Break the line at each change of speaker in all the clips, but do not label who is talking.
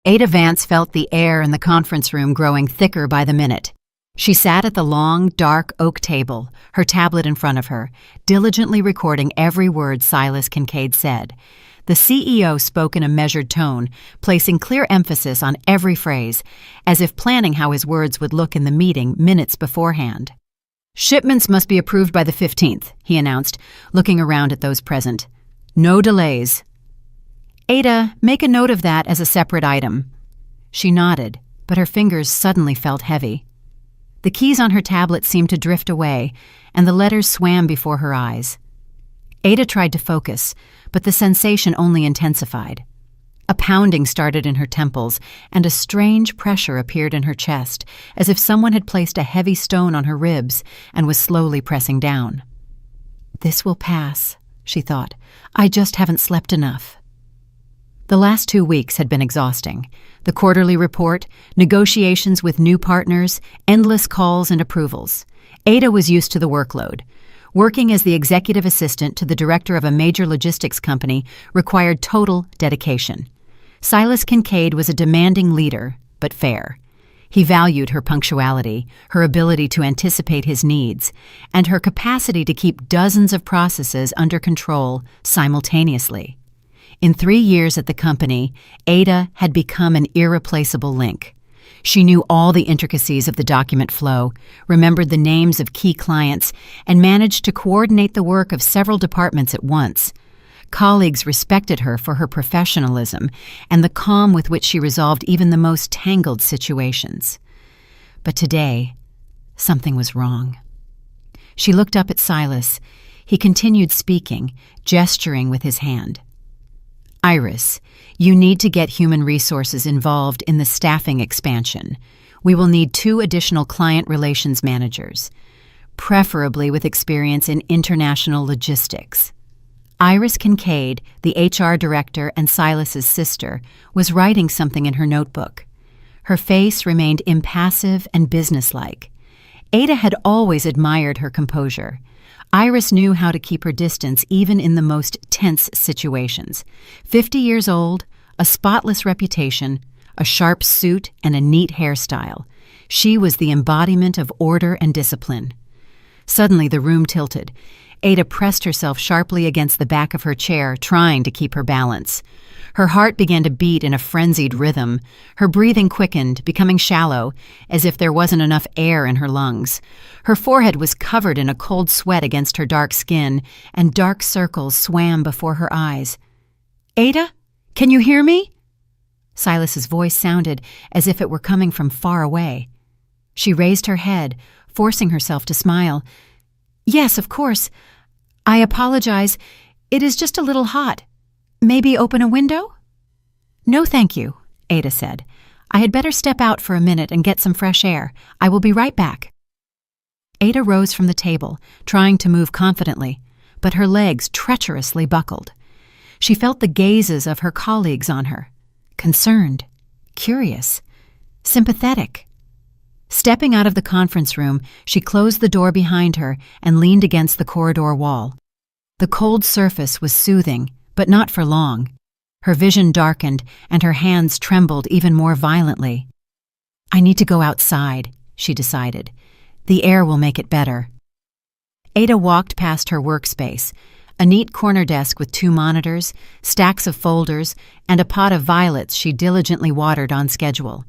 Ada Vance felt the air in the conference room growing thicker by the minute. She sat at the long, dark oak table, her tablet in front of her, diligently recording every word Silas Kincaid said. The CEO spoke in a measured tone, placing clear emphasis on every phrase, as if planning how his words would look in the meeting minutes beforehand. "Shipments must be approved by the 15th, he announced, looking around at those present. "No delays." "Ada, make a note of that as a separate item." She nodded, but her fingers suddenly felt heavy. The keys on her tablet seemed to drift away, and the letters swam before her eyes. Ada tried to focus, but the sensation only intensified. A pounding started in her temples, and a strange pressure appeared in her chest, as if someone had placed a heavy stone on her ribs and was slowly pressing down. "This will pass," she thought. "I just haven't slept enough." The last 2 weeks had been exhausting. The quarterly report, negotiations with new partners, endless calls and approvals. Ada was used to the workload. Working as the executive assistant to the director of a major logistics company required total dedication. Silas Kincaid was a demanding leader, but fair. He valued her punctuality, her ability to anticipate his needs, and her capacity to keep dozens of processes under control simultaneously. In 3 years at the company, Ada had become an irreplaceable link. She knew all the intricacies of the document flow, remembered the names of key clients, and managed to coordinate the work of several departments at once. Colleagues respected her for her professionalism and the calm with which she resolved even the most tangled situations. But today, something was wrong. She looked up at Silas. He continued speaking, gesturing with his hand. "Iris, you need to get human resources involved in the staffing expansion. We will need 2 additional client relations managers, preferably with experience in international logistics." Iris Kincaid, the HR director and Silas's sister, was writing something in her notebook. Her face remained impassive and businesslike. Ada had always admired her composure. Iris knew how to keep her distance even in the most tense situations. 50 years old, a spotless reputation, a sharp suit, and a neat hairstyle. She was the embodiment of order and discipline. Suddenly the room tilted. Ada pressed herself sharply against the back of her chair, trying to keep her balance. Her heart began to beat in a frenzied rhythm. Her breathing quickened, becoming shallow, as if there wasn't enough air in her lungs. Her forehead was covered in a cold sweat against her dark skin, and dark circles swam before her eyes. "Ada, can you hear me?" Silas's voice sounded as if it were coming from far away. She raised her head, forcing herself to smile. "Yes, of course. I apologize. It is just a little hot. Maybe open a window?" "No, thank you," Ada said. "I had better step out for a minute and get some fresh air. I will be right back." Ada rose from the table, trying to move confidently, but her legs treacherously buckled. She felt the gazes of her colleagues on her. Concerned, curious, sympathetic. Stepping out of the conference room, she closed the door behind her and leaned against the corridor wall. The cold surface was soothing, but not for long. Her vision darkened, and her hands trembled even more violently. "I need to go outside," she decided. "The air will make it better." Ada walked past her workspace, a neat corner desk with 2 monitors, stacks of folders, and a pot of violets she diligently watered on schedule.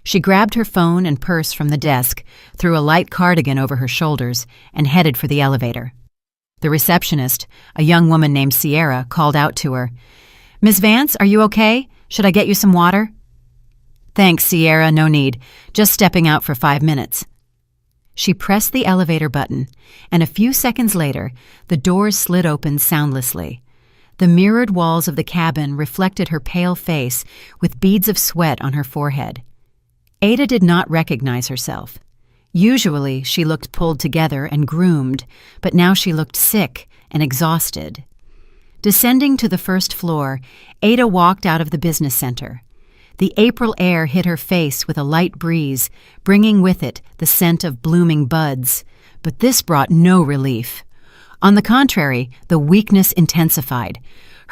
She grabbed her phone and purse from the desk, threw a light cardigan over her shoulders, and headed for the elevator. The receptionist, a young woman named Sierra, called out to her. "Miss Vance, are you okay? Should I get you some water?" "Thanks, Sierra, no need. Just stepping out for 5 minutes." She pressed the elevator button, and a few seconds later, the doors slid open soundlessly. The mirrored walls of the cabin reflected her pale face with beads of sweat on her forehead. Ada did not recognize herself. Usually, she looked pulled together and groomed, but now she looked sick and exhausted. Descending to the first floor, Ada walked out of the business center. The April air hit her face with a light breeze, bringing with it the scent of blooming buds, but this brought no relief. On the contrary, the weakness intensified.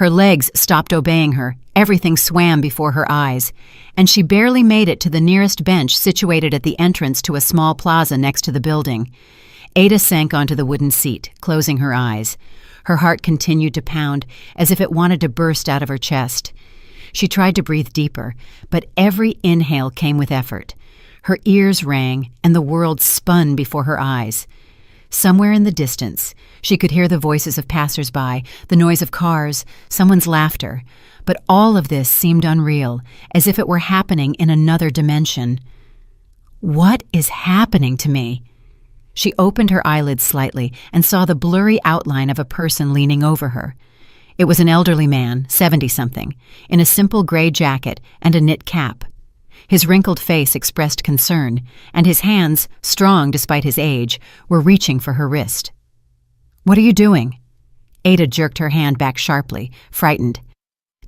Her legs stopped obeying her, everything swam before her eyes, and she barely made it to the nearest bench situated at the entrance to a small plaza next to the building. Ada sank onto the wooden seat, closing her eyes. Her heart continued to pound as if it wanted to burst out of her chest. She tried to breathe deeper, but every inhale came with effort. Her ears rang, and the world spun before her eyes. Somewhere in the distance, she could hear the voices of passers-by, the noise of cars, someone's laughter. But all of this seemed unreal, as if it were happening in another dimension. What is happening to me? She opened her eyelids slightly and saw the blurry outline of a person leaning over her. It was an elderly man, 70-something, in a simple gray jacket and a knit cap. His wrinkled face expressed concern, and his hands, strong despite his age, were reaching for her wrist. "What are you doing?" Ada jerked her hand back sharply, frightened.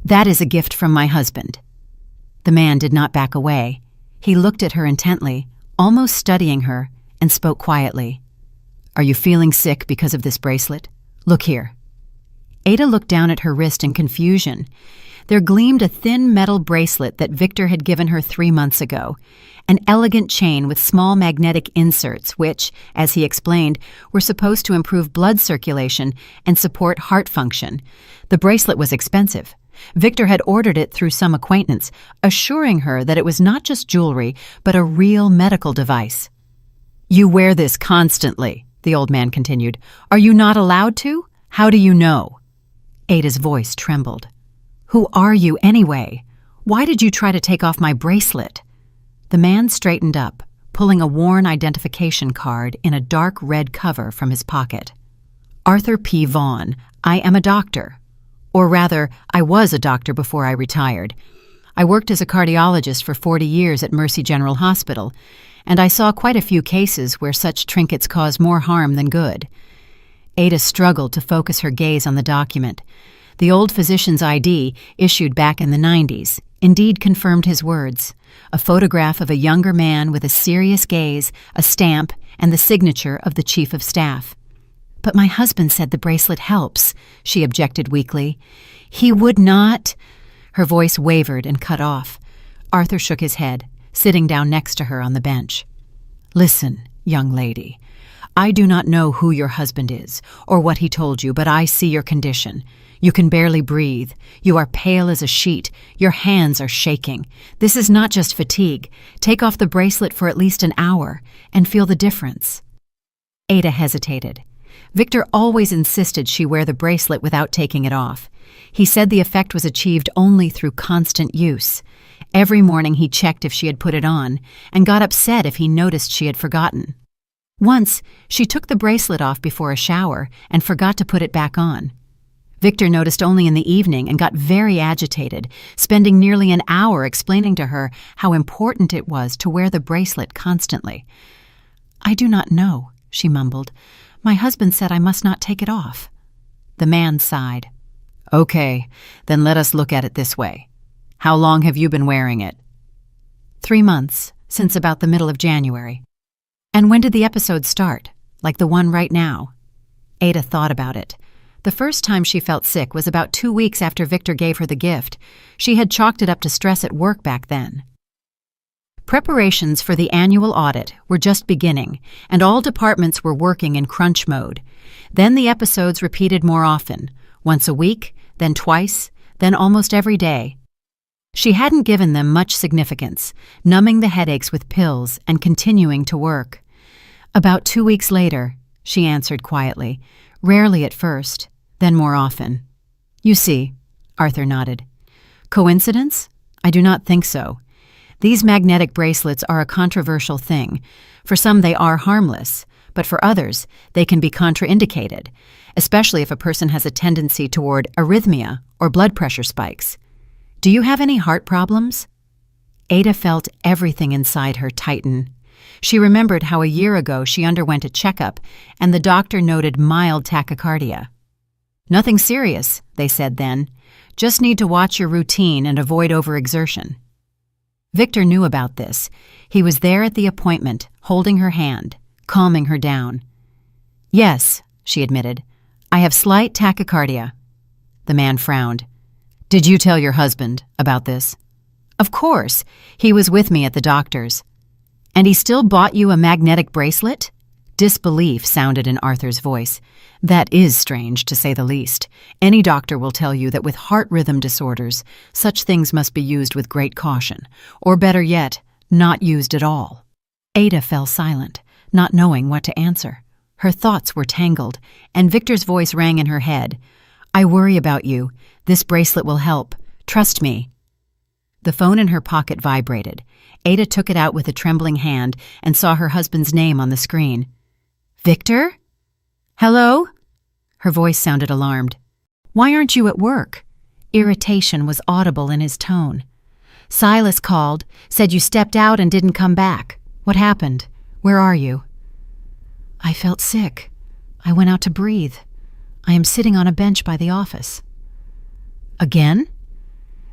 "That is a gift from my husband." The man did not back away. He looked at her intently, almost studying her, and spoke quietly. "Are you feeling sick because of this bracelet? Look here." Ada looked down at her wrist in confusion. There gleamed a thin metal bracelet that Victor had given her 3 months ago, an elegant chain with small magnetic inserts which, as he explained, were supposed to improve blood circulation and support heart function. The bracelet was expensive. Victor had ordered it through some acquaintance, assuring her that it was not just jewelry, but a real medical device. "You wear this constantly," the old man continued. "Are you not allowed to? How do you know?" Ada's voice trembled. "Who are you anyway? Why did you try to take off my bracelet?" The man straightened up, pulling a worn identification card in a dark red cover from his pocket. "Arthur P. Vaughn. I am a doctor. Or rather, I was a doctor before I retired. I worked as a cardiologist for 40 years at Mercy General Hospital, and I saw quite a few cases where such trinkets cause more harm than good." Ada struggled to focus her gaze on the document. The old physician's ID, issued back in the 90s, indeed confirmed his words. A photograph of a younger man with a serious gaze, a stamp, and the signature of the chief of staff. "But my husband said the bracelet helps," she objected weakly. "He would not—" Her voice wavered and cut off. Arthur shook his head, sitting down next to her on the bench. "Listen, young lady. I do not know who your husband is or what he told you, but I see your condition. You can barely breathe. You are pale as a sheet. Your hands are shaking. This is not just fatigue. Take off the bracelet for at least an hour and feel the difference." Ada hesitated. Victor always insisted she wear the bracelet without taking it off. He said the effect was achieved only through constant use. Every morning he checked if she had put it on and got upset if he noticed she had forgotten. Once, she took the bracelet off before a shower and forgot to put it back on. Victor noticed only in the evening and got very agitated, spending nearly an hour explaining to her how important it was to wear the bracelet constantly. "I do not know," she mumbled. "My husband said I must not take it off." The man sighed. "Okay, then let us look at it this way. How long have you been wearing it?" 3 months, since about the middle of January. "And when did the episode start? Like the one right now?" Ada thought about it. The first time she felt sick was about 2 weeks after Victor gave her the gift. She had chalked it up to stress at work back then. Preparations for the annual audit were just beginning, and all departments were working in crunch mode. Then the episodes repeated more often, once a week, then twice, then almost every day. She hadn't given them much significance, numbing the headaches with pills and continuing to work. "About 2 weeks later," she answered quietly, "rarely at first, then more often." "You see," Arthur nodded. "Coincidence? I do not think so. These magnetic bracelets are a controversial thing. For some they are harmless, but for others they can be contraindicated, especially if a person has a tendency toward arrhythmia or blood pressure spikes. Do you have any heart problems?" Ada felt everything inside her tighten. She remembered how a year ago she underwent a checkup and the doctor noted mild tachycardia. "Nothing serious," they said then. "Just need to watch your routine and avoid overexertion." Victor knew about this. He was there at the appointment, holding her hand, calming her down. "Yes," she admitted, "I have slight tachycardia." The man frowned. "Did you tell your husband about this?" "Of course. He was with me at the doctor's." "And he still bought you a magnetic bracelet?" Disbelief sounded in Arthur's voice. "That is strange, to say the least. Any doctor will tell you that with heart rhythm disorders, such things must be used with great caution, or better yet, not used at all." Ada fell silent, not knowing what to answer. Her thoughts were tangled, and Victor's voice rang in her head. "I worry about you. This bracelet will help. Trust me." The phone in her pocket vibrated. Ada took it out with a trembling hand and saw her husband's name on the screen. "Victor? Hello?" Her voice sounded alarmed. "Why aren't you at work?" Irritation was audible in his tone. "Silas called, said you stepped out and didn't come back. What happened? Where are you?" "I felt sick. I went out to breathe. I am sitting on a bench by the office." "Again?"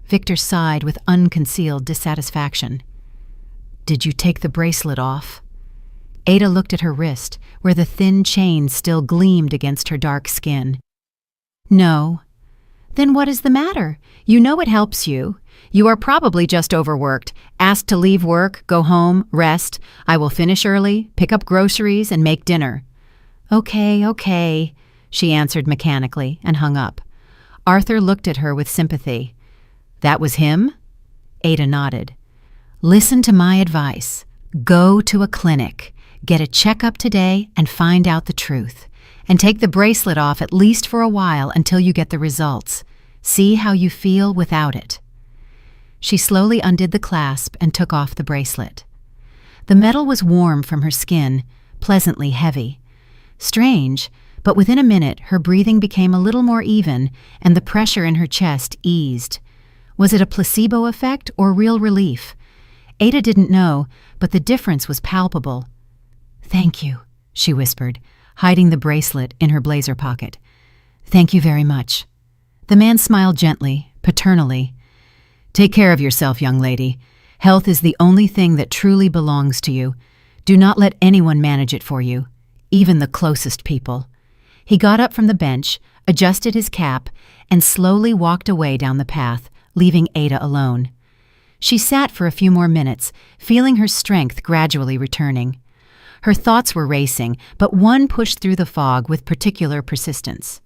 Victor sighed with unconcealed dissatisfaction. "Did you take the bracelet off?" Ada looked at her wrist, where the thin chain still gleamed against her dark skin. "No." "Then what is the matter? You know it helps you. You are probably just overworked, asked to leave work, go home, rest. I will finish early, pick up groceries, and make dinner." Okay, she answered mechanically and hung up. Arthur looked at her with sympathy. "That was him?" Ada nodded. "Listen to my advice. Go to a clinic. Get a checkup today and find out the truth. And take the bracelet off at least for a while until you get the results. See how you feel without it." She slowly undid the clasp and took off the bracelet. The metal was warm from her skin, pleasantly heavy. Strange, but within a minute her breathing became a little more even and the pressure in her chest eased. Was it a placebo effect or real relief? Ada didn't know, but the difference was palpable. "Thank you," she whispered, hiding the bracelet in her blazer pocket. "Thank you very much." The man smiled gently, paternally. "Take care of yourself, young lady. Health is the only thing that truly belongs to you. Do not let anyone manage it for you, even the closest people." He got up from the bench, adjusted his cap, and slowly walked away down the path, leaving Ada alone. She sat for a few more minutes, feeling her strength gradually returning. Her thoughts were racing, but one pushed through the fog with particular persistence.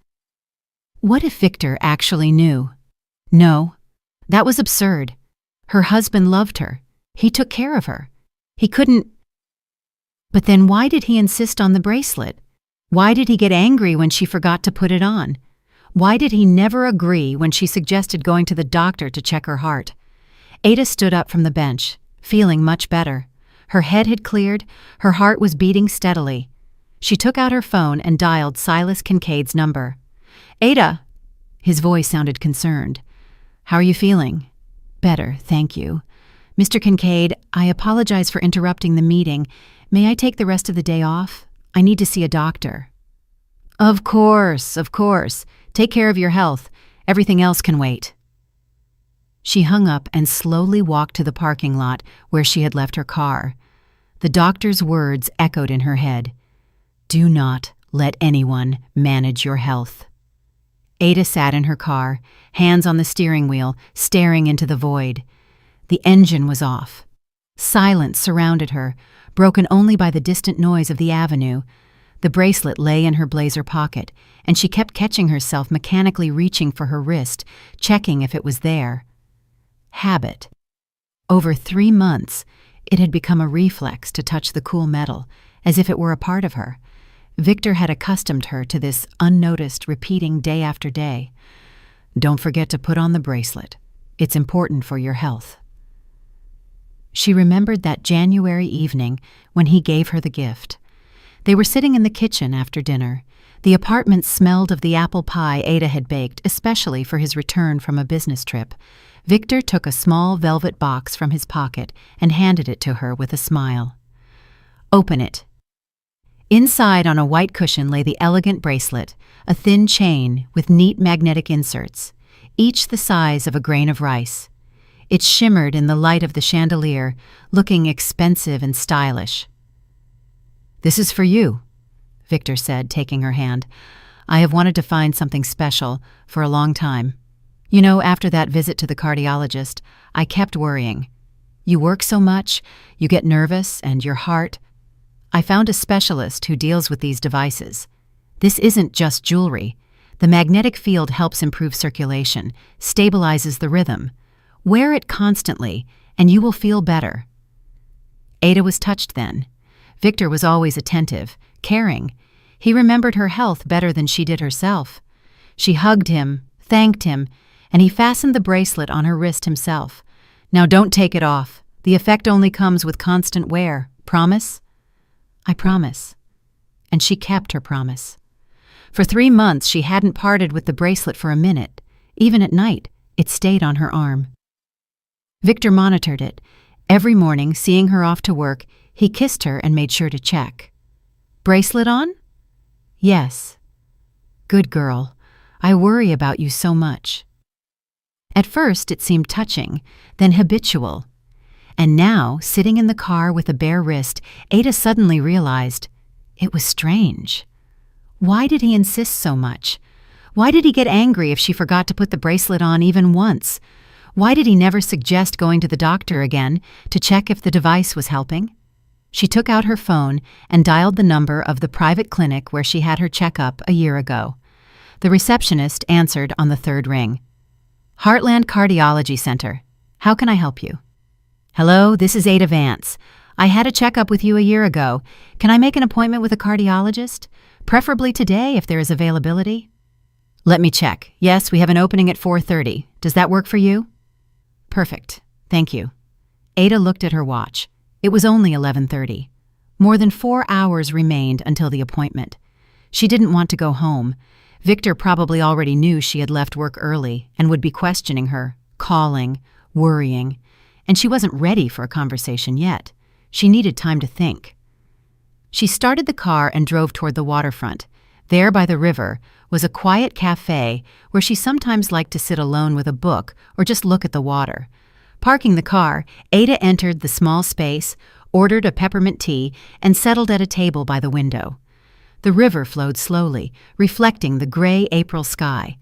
What if Victor actually knew? No, that was absurd. Her husband loved her. He took care of her. He couldn't... But then why did he insist on the bracelet? Why did he get angry when she forgot to put it on? Why did he never agree when she suggested going to the doctor to check her heart? Ada stood up from the bench, feeling much better. Her head had cleared, her heart was beating steadily. She took out her phone and dialed Silas Kincaid's number. "Ada!" His voice sounded concerned. "How are you feeling?" "Better, thank you. Mr. Kincaid, I apologize for interrupting the meeting. May I take the rest of the day off? I need to see a doctor." Of course. Take care of your health. Everything else can wait." She hung up and slowly walked to the parking lot where she had left her car. The doctor's words echoed in her head. "Do not let anyone manage your health." Ada sat in her car, hands on the steering wheel, staring into the void. The engine was off. Silence surrounded her, broken only by the distant noise of the avenue. The bracelet lay in her blazer pocket, and she kept catching herself mechanically reaching for her wrist, checking if it was there. Habit. Over 3 months, it had become a reflex to touch the cool metal, as if it were a part of her. Victor had accustomed her to this unnoticed, repeating day after day. "Don't forget to put on the bracelet. It's important for your health." She remembered that January evening when he gave her the gift. They were sitting in the kitchen after dinner. The apartment smelled of the apple pie Ada had baked, especially for his return from a business trip. Victor took a small velvet box from his pocket and handed it to her with a smile. "Open it." Inside on a white cushion lay the elegant bracelet, a thin chain with neat magnetic inserts, each the size of a grain of rice. It shimmered in the light of the chandelier, looking expensive and stylish. "This is for you," Victor said, taking her hand. I have wanted to find something special for a long time. You know, after that visit to the cardiologist, I kept worrying. You work so much, you get nervous, and your heart. I found a specialist who deals with these devices. This isn't just jewelry. The magnetic field helps improve circulation, stabilizes the rhythm. Wear it constantly, and you will feel better. Ada was touched then. Victor was always attentive, caring. He remembered her health better than she did herself. She hugged him, thanked him, and he fastened the bracelet on her wrist himself. Now don't take it off. The effect only comes with constant wear. Promise? I promise. And she kept her promise. For 3 months, she hadn't parted with the bracelet for a minute. Even at night, it stayed on her arm. Victor monitored it. Every morning, seeing her off to work, he kissed her and made sure to check. Bracelet on? Yes. Good girl. I worry about you so much. At first, it seemed touching, then habitual. And now, sitting in the car with a bare wrist, Ada suddenly realized it was strange. Why did he insist so much? Why did he get angry if she forgot to put the bracelet on even once? Why did he never suggest going to the doctor again to check if the device was helping? She took out her phone and dialed the number of the private clinic where she had her checkup a year ago. The receptionist answered on the 3rd ring. Heartland Cardiology Center. How can I help you? Hello, this is Ada Vance. I had a checkup with you a year ago. Can I make an appointment with a cardiologist? Preferably today if there is availability. Let me check. Yes, we have an opening at 4:30. Does that work for you? Perfect. Thank you. Ada looked at her watch. It was only 11:30. More than 4 hours remained until the appointment. She didn't want to go home. Victor probably already knew she had left work early and would be questioning her, calling, worrying, and she wasn't ready for a conversation yet. She needed time to think. She started the car and drove toward the waterfront. There by the river was a quiet cafe where she sometimes liked to sit alone with a book or just look at the water. Parking the car, Ada entered the small space, ordered a peppermint tea, and settled at a table by the window. The river flowed slowly, reflecting the gray April sky.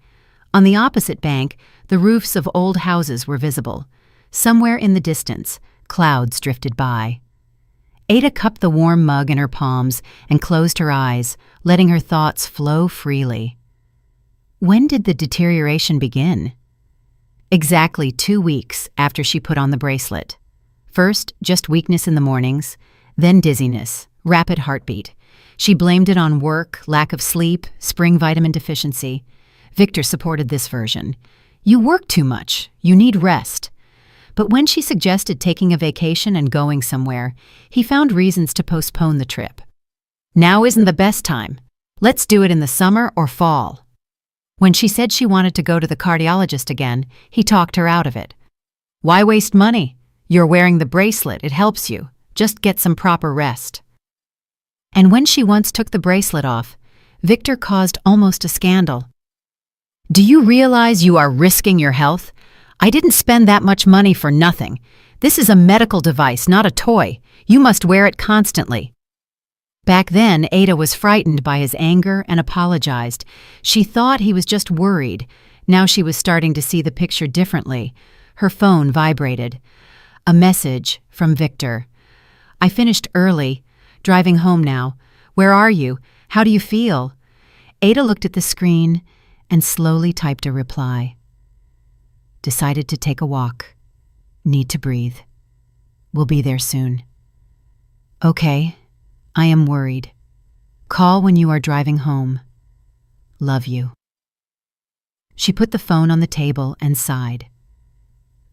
On the opposite bank, the roofs of old houses were visible. Somewhere in the distance, clouds drifted by. Ada cupped the warm mug in her palms and closed her eyes, letting her thoughts flow freely. When did the deterioration begin? Exactly 2 weeks after she put on the bracelet. First, just weakness in the mornings, then dizziness, rapid heartbeat. She blamed it on work, lack of sleep, spring vitamin deficiency. Victor supported this version. You work too much. You need rest. But when she suggested taking a vacation and going somewhere, he found reasons to postpone the trip. Now isn't the best time. Let's do it in the summer or fall. When she said she wanted to go to the cardiologist again, he talked her out of it. Why waste money? You're wearing the bracelet. It helps you. Just get some proper rest. And when she once took the bracelet off, Victor caused almost a scandal. Do you realize you are risking your health? I didn't spend that much money for nothing. This is a medical device, not a toy. You must wear it constantly. Back then, Ada was frightened by his anger and apologized. She thought he was just worried. Now she was starting to see the picture differently. Her phone vibrated. A message from Victor. I finished early. Driving home now. Where are you? How do you feel? Ada looked at the screen and slowly typed a reply. Decided to take a walk. Need to breathe. Will be there soon. Okay, I am worried. Call when you are driving home. Love you. She put the phone on the table and sighed.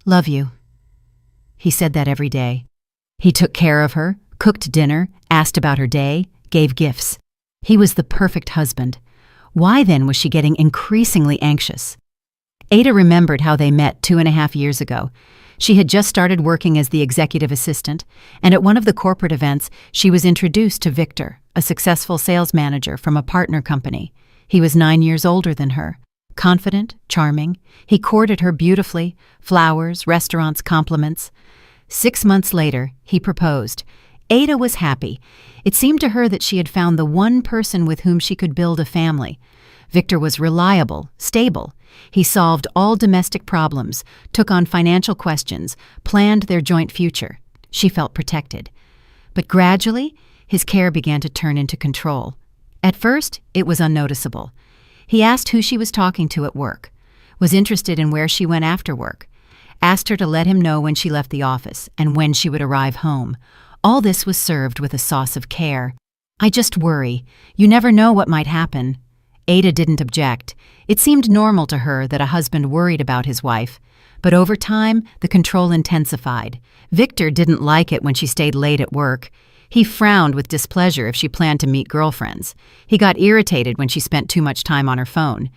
Love you. He said that every day. He took care of her, cooked dinner, asked about her day, gave gifts. He was the perfect husband. Why then was she getting increasingly anxious? Ada remembered how they met 2.5 years ago. She had just started working as the executive assistant, and at one of the corporate events, she was introduced to Victor, a successful sales manager from a partner company. He was 9 years older than her. Confident, charming, he courted her beautifully, flowers, restaurants, compliments. 6 months later, he proposed. Ada was happy. It seemed to her that she had found the one person with whom she could build a family. Victor was reliable, stable. He solved all domestic problems, took on financial questions, planned their joint future. She felt protected. But gradually, his care began to turn into control. At first, it was unnoticeable. He asked who she was talking to at work, was interested in where she went after work, asked her to let him know when she left the office and when she would arrive home. All this was served with a sauce of care. "I just worry. You never know what might happen." Ada didn't object. It seemed normal to her that a husband worried about his wife. But over time, the control intensified. Victor didn't like it when she stayed late at work. He frowned with displeasure if she planned to meet girlfriends. He got irritated when she spent too much time on her phone.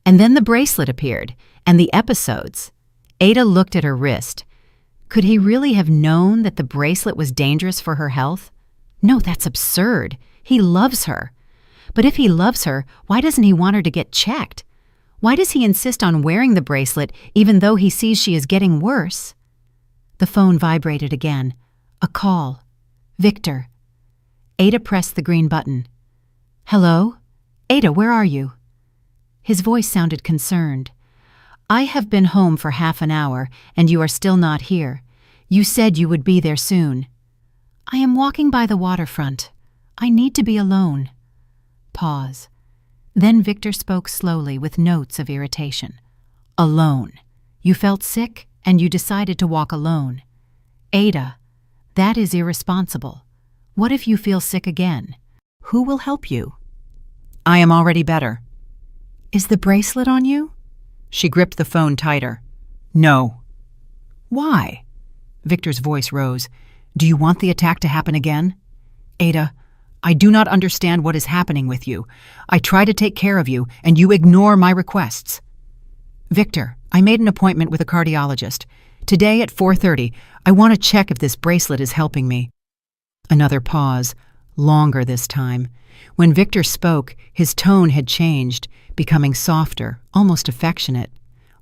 And then the bracelet appeared, and the episodes. Ada looked at her wrist. Could he really have known that the bracelet was dangerous for her health? No, that's absurd. He loves her. But if he loves her, why doesn't he want her to get checked? Why does he insist on wearing the bracelet even though he sees she is getting worse? The phone vibrated again. A call. Victor. Ada pressed the green button. "Hello? Ada, where are you?" His voice sounded concerned. "I have been home for half an hour, and you are still not here. You said you would be there soon." "I am walking by the waterfront. I need to be alone." Pause. Then Victor spoke slowly with notes of irritation. "Alone. You felt sick, and you decided to walk alone. Ada, that is irresponsible. What if you feel sick again? Who will help you?" "I am already better." "Is the bracelet on you?" She gripped the phone tighter. "No." "Why?" Victor's voice rose. "Do you want the attack to happen again?" "Ada, I do not understand what is happening with you. I try to take care of you, and you ignore my requests." "Victor, I made an appointment with a cardiologist. Today at 4:30, I want to check if this bracelet is helping me." Another pause, longer this time. When Victor spoke, his tone had changed, becoming softer, almost affectionate.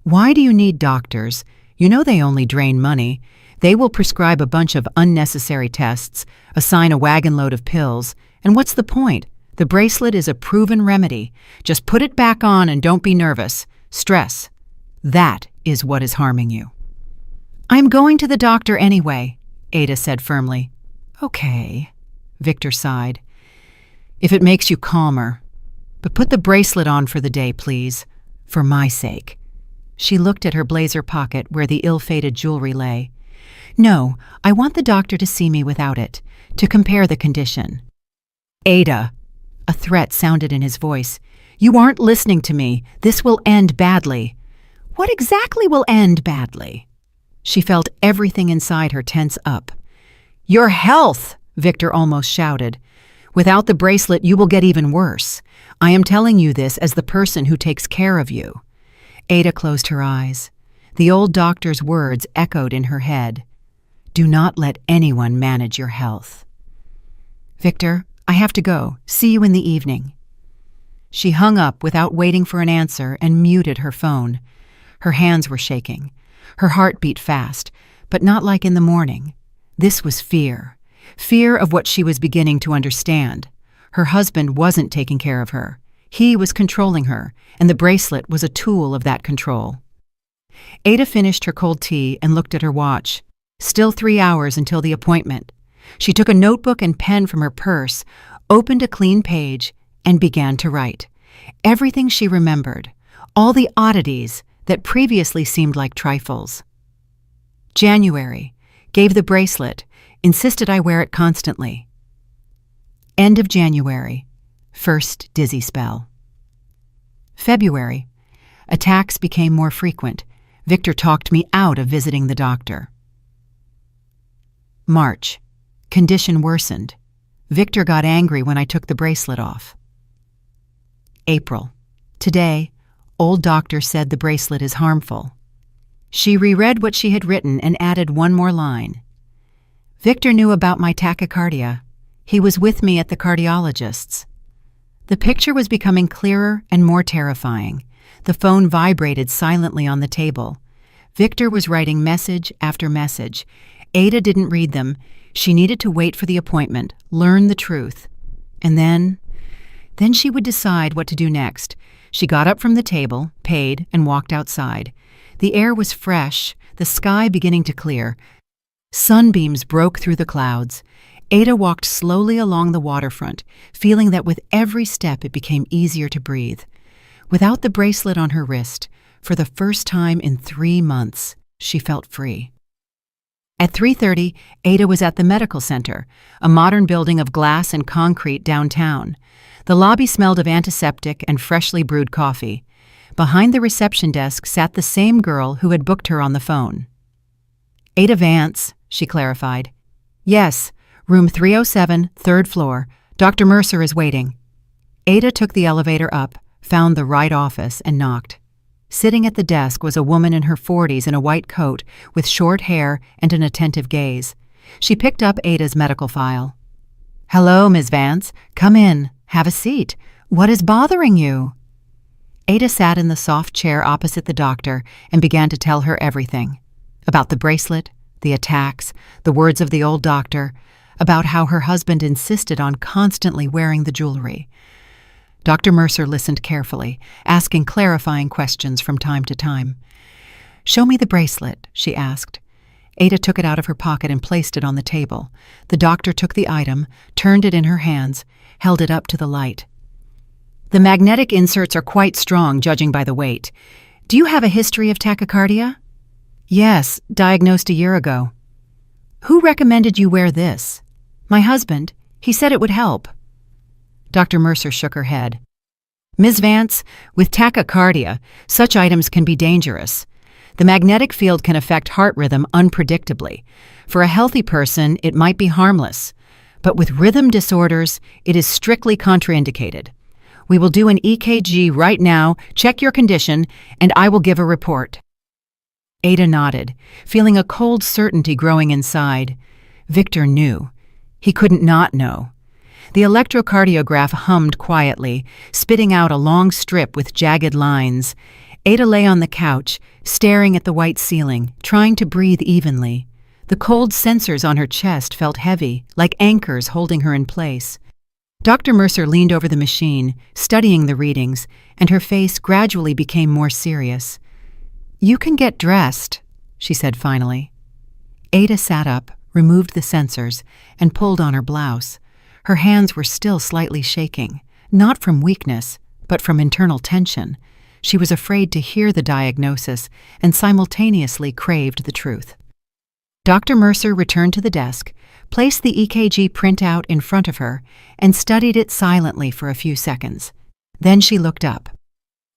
"Why do you need doctors? You know they only drain money. They will prescribe a bunch of unnecessary tests, assign a wagon load of pills, and what's the point? The bracelet is a proven remedy. Just put it back on and don't be nervous. Stress. That is what is harming you." "I'm going to the doctor anyway," Ada said firmly. "Okay," Victor sighed. "If it makes you calmer. But put the bracelet on for the day, please. For my sake." She looked at her blazer pocket where the ill-fated jewelry lay. "No, I want the doctor to see me without it, to compare the condition." "Ada," a threat sounded in his voice, "you aren't listening to me. This will end badly." "What exactly will end badly?" She felt everything inside her tense up. "Your health," Victor almost shouted. "Without the bracelet, you will get even worse. I am telling you this as the person who takes care of you." Ada closed her eyes. The old doctor's words echoed in her head. "Do not let anyone manage your health." "Victor, I have to go. See you in the evening." She hung up without waiting for an answer and muted her phone. Her hands were shaking. Her heart beat fast, but not like in the morning. This was fear. Fear of what she was beginning to understand. Her husband wasn't taking care of her. He was controlling her, and the bracelet was a tool of that control. Ada finished her cold tea and looked at her watch. Still 3 hours until the appointment. She took a notebook and pen from her purse, opened a clean page, and began to write. Everything she remembered, all the oddities that previously seemed like trifles. January. Gave the bracelet, insisted I wear it constantly. End of January. First dizzy spell. February. Attacks became more frequent. Victor talked me out of visiting the doctor. March. Condition worsened. Victor got angry when I took the bracelet off. April. Today, old doctor said the bracelet is harmful. She reread what she had written and added one more line. Victor knew about my tachycardia. He was with me at the cardiologist's. The picture was becoming clearer and more terrifying. The phone vibrated silently on the table. Victor was writing message after message. Ada didn't read them. She needed to wait for the appointment, learn the truth. And then she would decide what to do next. She got up from the table, paid, and walked outside. The air was fresh, the sky beginning to clear. Sunbeams broke through the clouds. Ada walked slowly along the waterfront, feeling that with every step it became easier to breathe. Without the bracelet on her wrist, for the first time in 3 months, she felt free. At 3:30, Ada was at the medical center, a modern building of glass and concrete downtown. The lobby smelled of antiseptic and freshly brewed coffee. Behind the reception desk sat the same girl who had booked her on the phone. "Ada Vance," she clarified. "Yes, room 307, 3rd floor. Dr. Mercer is waiting." Ada took the elevator up, found the right office, and knocked. Sitting at the desk was a woman in her 40s in a white coat with short hair and an attentive gaze. She picked up Ada's medical file. "Hello, Ms. Vance. Come in. Have a seat. What is bothering you?" Ada sat in the soft chair opposite the doctor and began to tell her everything. About the bracelet, the attacks, the words of the old doctor, about how her husband insisted on constantly wearing the jewelry. Dr. Mercer listened carefully, asking clarifying questions from time to time. "Show me the bracelet," she asked. Ada took it out of her pocket and placed it on the table. The doctor took the item, turned it in her hands, held it up to the light. "The magnetic inserts are quite strong, judging by the weight. Do you have a history of tachycardia?" "Yes, diagnosed a year ago." "Who recommended you wear this?" "My husband. He said it would help." Dr. Mercer shook her head. "Ms. Vance, with tachycardia, such items can be dangerous. The magnetic field can affect heart rhythm unpredictably. For a healthy person, it might be harmless. But with rhythm disorders, it is strictly contraindicated. We will do an EKG right now, check your condition, and I will give a report." Ada nodded, feeling a cold certainty growing inside. Victor knew. He couldn't not know. The electrocardiograph hummed quietly, spitting out a long strip with jagged lines. Ada lay on the couch, staring at the white ceiling, trying to breathe evenly. The cold sensors on her chest felt heavy, like anchors holding her in place. Dr. Mercer leaned over the machine, studying the readings, and her face gradually became more serious. "You can get dressed," she said finally. Ada sat up, removed the sensors, and pulled on her blouse. Her hands were still slightly shaking, not from weakness, but from internal tension. She was afraid to hear the diagnosis and simultaneously craved the truth. Dr. Mercer returned to the desk, placed the EKG printout in front of her, and studied it silently for a few seconds. Then she looked up.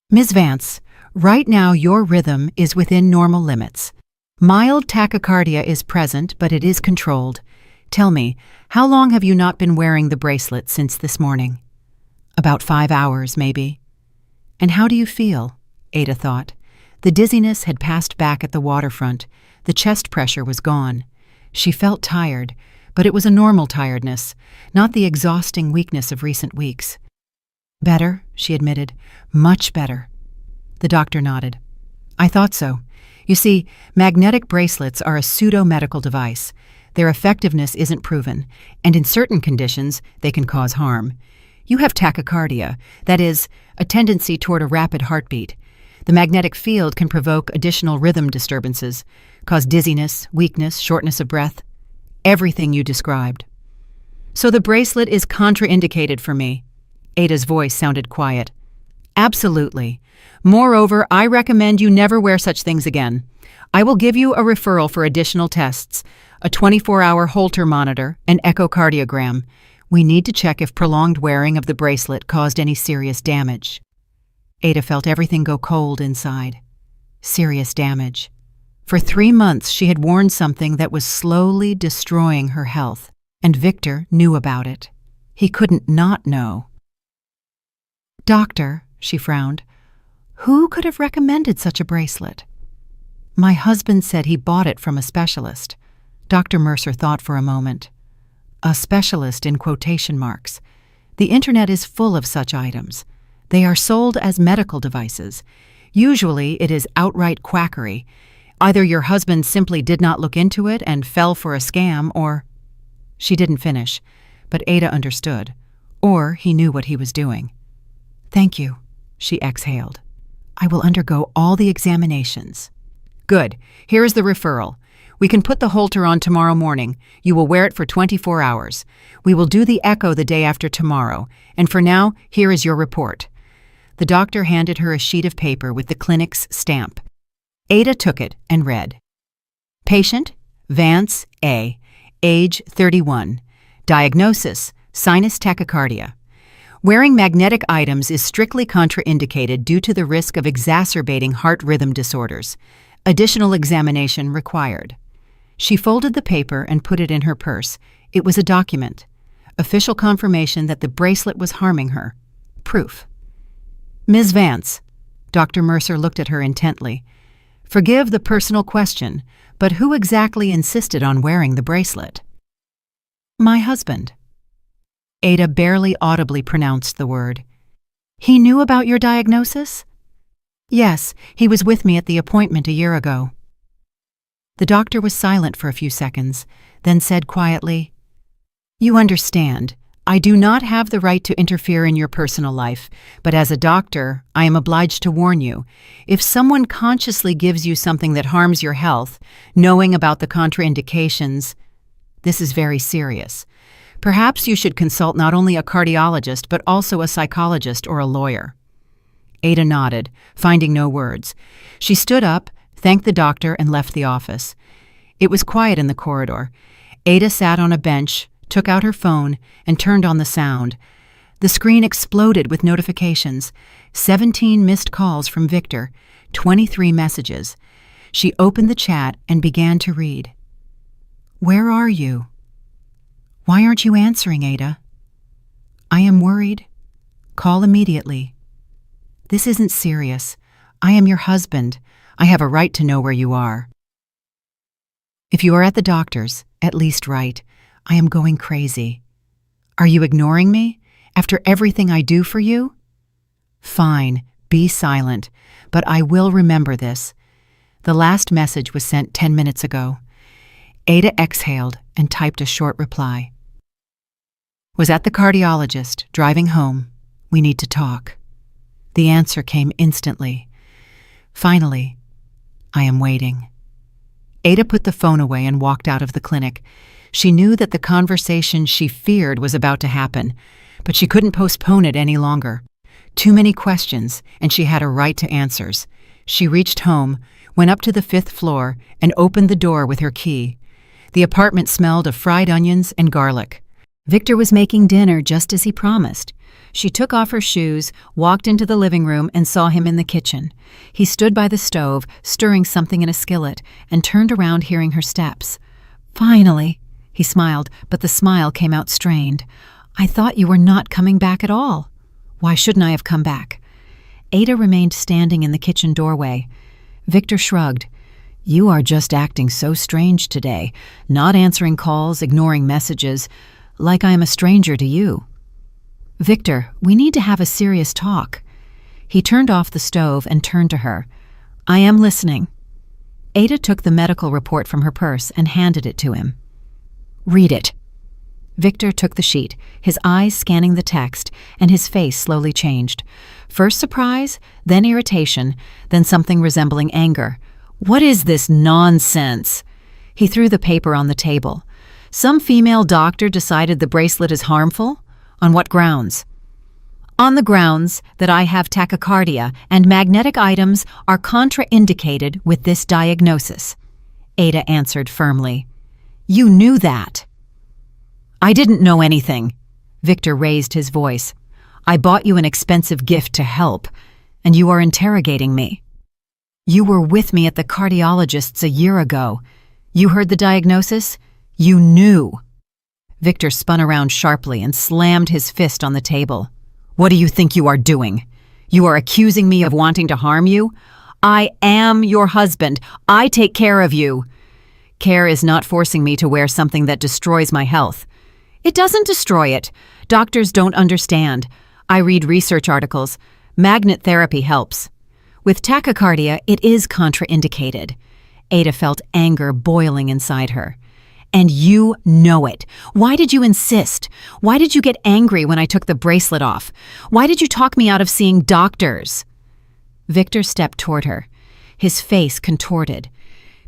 "Ms. Vance, right now your rhythm is within normal limits. Mild tachycardia is present, but it is controlled. Tell me, how long have you not been wearing the bracelet since this morning?" "About 5 hours, maybe." "And how do you feel?" Ada thought. The dizziness had passed back at the waterfront. The chest pressure was gone. She felt tired, but it was a normal tiredness, not the exhausting weakness of recent weeks. "Better," she admitted. "Much better." The doctor nodded. "I thought so. You see, magnetic bracelets are a pseudo-medical device. Their effectiveness isn't proven, and in certain conditions, they can cause harm. You have tachycardia, that is, a tendency toward a rapid heartbeat. The magnetic field can provoke additional rhythm disturbances, cause dizziness, weakness, shortness of breath, everything you described." "So the bracelet is contraindicated for me?" Ada's voice sounded quiet. "Absolutely. Moreover, I recommend you never wear such things again. I will give you a referral for additional tests, a 24-hour Holter monitor, an echocardiogram. We need to check if prolonged wearing of the bracelet caused any serious damage." Ada felt everything go cold inside. Serious damage. For 3 months she had worn something that was slowly destroying her health, and Victor knew about it. He couldn't not know. "Doctor," she frowned, "who could have recommended such a bracelet?" "My husband said he bought it from a specialist." Dr. Mercer thought for a moment. A specialist in quotation marks. The internet is full of such items. They are sold as medical devices. Usually it is outright quackery. Either your husband simply did not look into it and fell for a scam, or— She didn't finish, but Ada understood. Or he knew what he was doing. "Thank you." She exhaled. I will undergo all the examinations. Good. Here is the referral. We can put the Holter on tomorrow morning. You will wear it for 24 hours. We will do the echo the day after tomorrow. And for now, here is your report. The doctor handed her a sheet of paper with the clinic's stamp. Ada took it and read. Patient, Vance A., age 31. Diagnosis, sinus tachycardia. Wearing magnetic items is strictly contraindicated due to the risk of exacerbating heart rhythm disorders. Additional examination required. She folded the paper and put it in her purse. It was a document. Official confirmation that the bracelet was harming her. Proof. Ms. Vance, Dr. Mercer looked at her intently. Forgive the personal question, but who exactly insisted on wearing the bracelet? My husband. Ada barely audibly pronounced the word. He knew about your diagnosis? Yes, he was with me at the appointment a year ago. The doctor was silent for a few seconds, then said quietly, You understand, I do not have the right to interfere in your personal life, but as a doctor, I am obliged to warn you. If someone consciously gives you something that harms your health, knowing about the contraindications, this is very serious. Perhaps you should consult not only a cardiologist, but also a psychologist or a lawyer. Ada nodded, finding no words. She stood up, thanked the doctor, and left the office. It was quiet in the corridor. Ada sat on a bench, took out her phone, and turned on the sound. The screen exploded with notifications. 17 missed calls from Victor, 23 messages. She opened the chat and began to read. Where are you? Why aren't you answering, Ada? I am worried. Call immediately. This isn't serious. I am your husband. I have a right to know where you are. If you are at the doctor's, at least write, I am going crazy. Are you ignoring me? After everything I do for you? Fine, be silent, but I will remember this. The last message was sent 10 minutes ago. Ada exhaled and typed a short reply. Was at the cardiologist, driving home. We need to talk. The answer came instantly. Finally, I am waiting. Ada put the phone away and walked out of the clinic. She knew that the conversation she feared was about to happen, but she couldn't postpone it any longer. Too many questions, and she had a right to answers. She reached home, went up to the 5th floor, and opened the door with her key. The apartment smelled of fried onions and garlic. Victor was making dinner just as he promised. She took off her shoes, walked into the living room, and saw him in the kitchen. He stood by the stove, stirring something in a skillet, and turned around hearing her steps. Finally, he smiled, but the smile came out strained. I thought you were not coming back at all. Why shouldn't I have come back? Ada remained standing in the kitchen doorway. Victor shrugged. You are just acting so strange today, not answering calls, ignoring messages, like I am a stranger to you. Victor, we need to have a serious talk. He turned off the stove and turned to her. I am listening. Ada took the medical report from her purse and handed it to him. Read it. Victor took the sheet, his eyes scanning the text, and his face slowly changed. First surprise, then irritation, then something resembling anger. What is this nonsense? He threw the paper on the table. Some female doctor decided the bracelet is harmful? On what grounds? On the grounds that I have tachycardia and magnetic items are contraindicated with this diagnosis. Ada answered firmly. You knew that. I didn't know anything. Victor raised his voice. I bought you an expensive gift to help, and you are interrogating me. You were with me at the cardiologist's a year ago. You heard the diagnosis? You knew. Victor spun around sharply and slammed his fist on the table. What do you think you are doing? You are accusing me of wanting to harm you? I am your husband. I take care of you. Care is not forcing me to wear something that destroys my health. It doesn't destroy it. Doctors don't understand. I read research articles. Magnet therapy helps. With tachycardia, it is contraindicated. Ada felt anger boiling inside her. And you know it. Why did you insist? Why did you get angry when I took the bracelet off? Why did you talk me out of seeing doctors? Victor stepped toward her, his face contorted.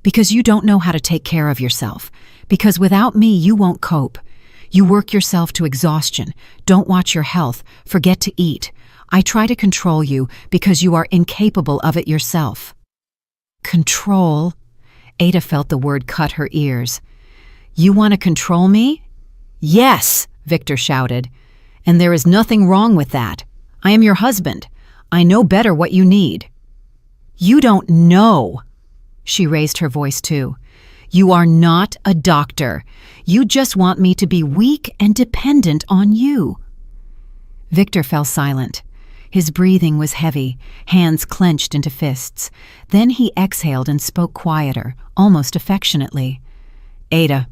Because you don't know how to take care of yourself. Because without me, you won't cope. You work yourself to exhaustion, don't watch your health, forget to eat. I try to control you because you are incapable of it yourself. Control? Ada felt the word cut her ears. You want to control me? Yes, Victor shouted. And there is nothing wrong with that. I am your husband. I know better what you need. You don't know. She raised her voice too. You are not a doctor. You just want me to be weak and dependent on you. Victor fell silent. His breathing was heavy, hands clenched into fists. Then he exhaled and spoke quieter, almost affectionately. Ada,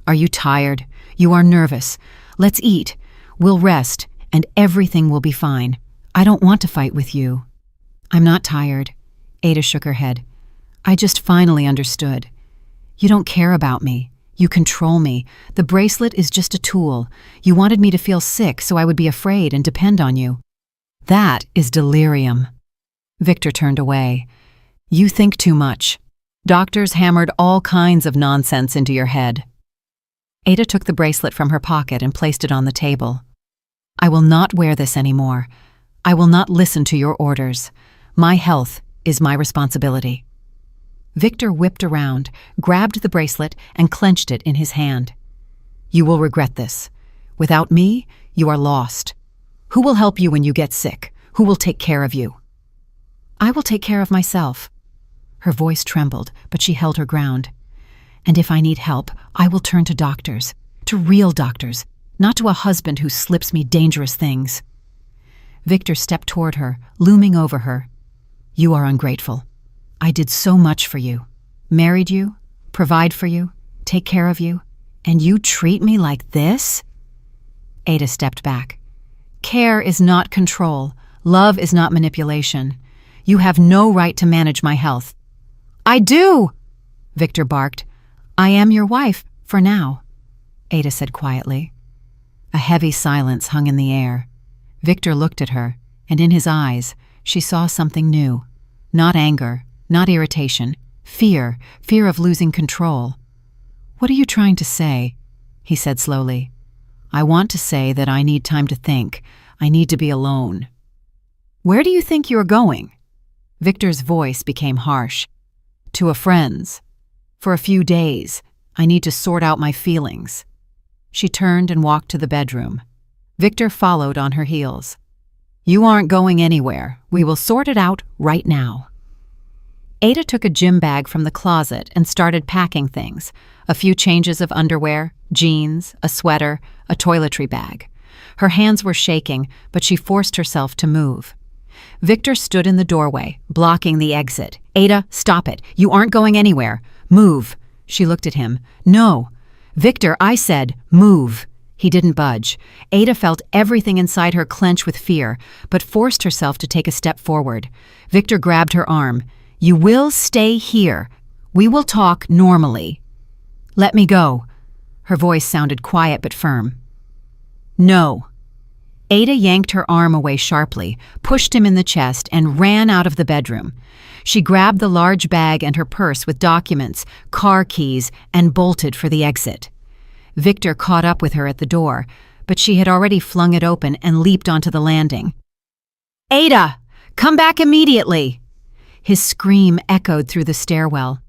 are you tired? You are nervous. Let's eat. We'll rest, and everything will be fine. I don't want to fight with you. I'm not tired. Ada shook her head. I just finally understood. You don't care about me. You control me. The bracelet is just a tool. You wanted me to feel sick so I would be afraid and depend on you. That is delirium. Victor turned away. You think too much. Doctors hammered all kinds of nonsense into your head. Ada took the bracelet from her pocket and placed it on the table. I will not wear this anymore. I will not listen to your orders. My health is my responsibility. Victor whipped around, grabbed the bracelet, and clenched it in his hand. You will regret this. Without me, you are lost. Who will help you when you get sick? Who will take care of you? I will take care of myself. Her voice trembled, but she held her ground. And if I need help, I will turn to doctors, to real doctors, not to a husband who slips me dangerous things. Victor stepped toward her, looming over her. You are ungrateful. I did so much for you. Married you, provide for you, take care of you, and you treat me like this? Ada stepped back. Care is not control. Love is not manipulation. You have no right to manage my health. I do, Victor barked. I am your wife, for now, Ada said quietly. A heavy silence hung in the air. Victor looked at her, and in his eyes, she saw something new. Not anger, not irritation, fear of losing control. What are you trying to say? He said slowly. I want to say that I need time to think. I need to be alone. Where do you think you're going? Victor's voice became harsh. To a friend's. For a few days. I need to sort out my feelings. She turned and walked to the bedroom. Victor followed on her heels. You aren't going anywhere. We will sort it out right now. Ada took a gym bag from the closet and started packing things. A few changes of underwear, jeans, a sweater, a toiletry bag. Her hands were shaking, but she forced herself to move. Victor stood in the doorway, blocking the exit. Ada, stop it. You aren't going anywhere. Move. She looked at him. No. Victor, I said, move. He didn't budge. Ada felt everything inside her clench with fear, but forced herself to take a step forward. Victor grabbed her arm. You will stay here. We will talk normally. Let me go. Her voice sounded quiet but firm. No. Ada yanked her arm away sharply, pushed him in the chest, and ran out of the bedroom. She grabbed the large bag and her purse with documents, car keys, and bolted for the exit. Victor caught up with her at the door, but she had already flung it open and leaped onto the landing. Ada, come back immediately! His scream echoed through the stairwell.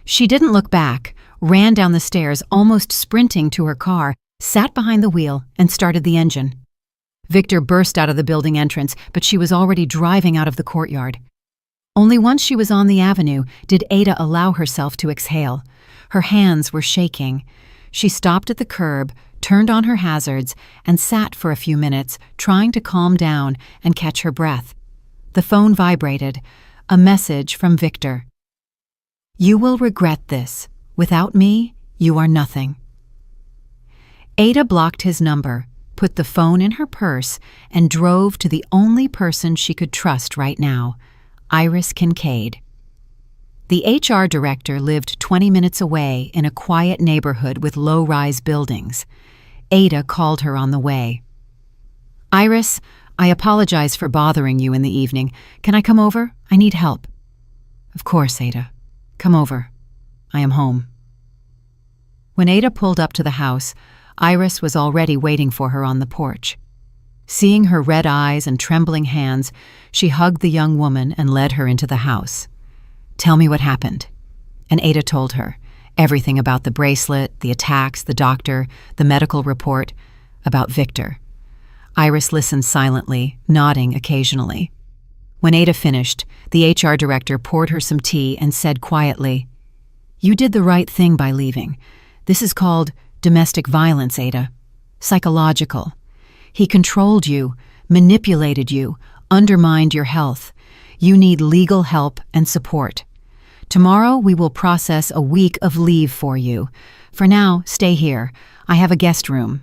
She didn't look back, ran down the stairs, almost sprinting to her car, sat behind the wheel, and started the engine. Victor burst out of the building entrance, but she was already driving out of the courtyard. Only once she was on the avenue did Ada allow herself to exhale. Her hands were shaking. She stopped at the curb, turned on her hazards, and sat for a few minutes, trying to calm down and catch her breath. The phone vibrated. A message from Victor. You will regret this. Without me, you are nothing. Ada blocked his number, put the phone in her purse, and drove to the only person she could trust right now, Iris Kincaid. The HR director lived 20 minutes away in a quiet neighborhood with low-rise buildings. Ada called her on the way. "Iris, I apologize for bothering you in the evening. Can I come over? I need help." "Of course, Ada. Come over. I am home." When Ada pulled up to the house, Iris was already waiting for her on the porch. Seeing her red eyes and trembling hands, she hugged the young woman and led her into the house. "Tell me what happened." And Ada told her everything about the bracelet, the attacks, the doctor, the medical report, about Victor. Iris listened silently, nodding occasionally. When Ada finished, the HR director poured her some tea and said quietly, "You did the right thing by leaving. This is called domestic violence, Ada. Psychological. He controlled you, manipulated you, undermined your health. You need legal help and support. Tomorrow we will process a week of leave for you. For now, stay here. I have a guest room."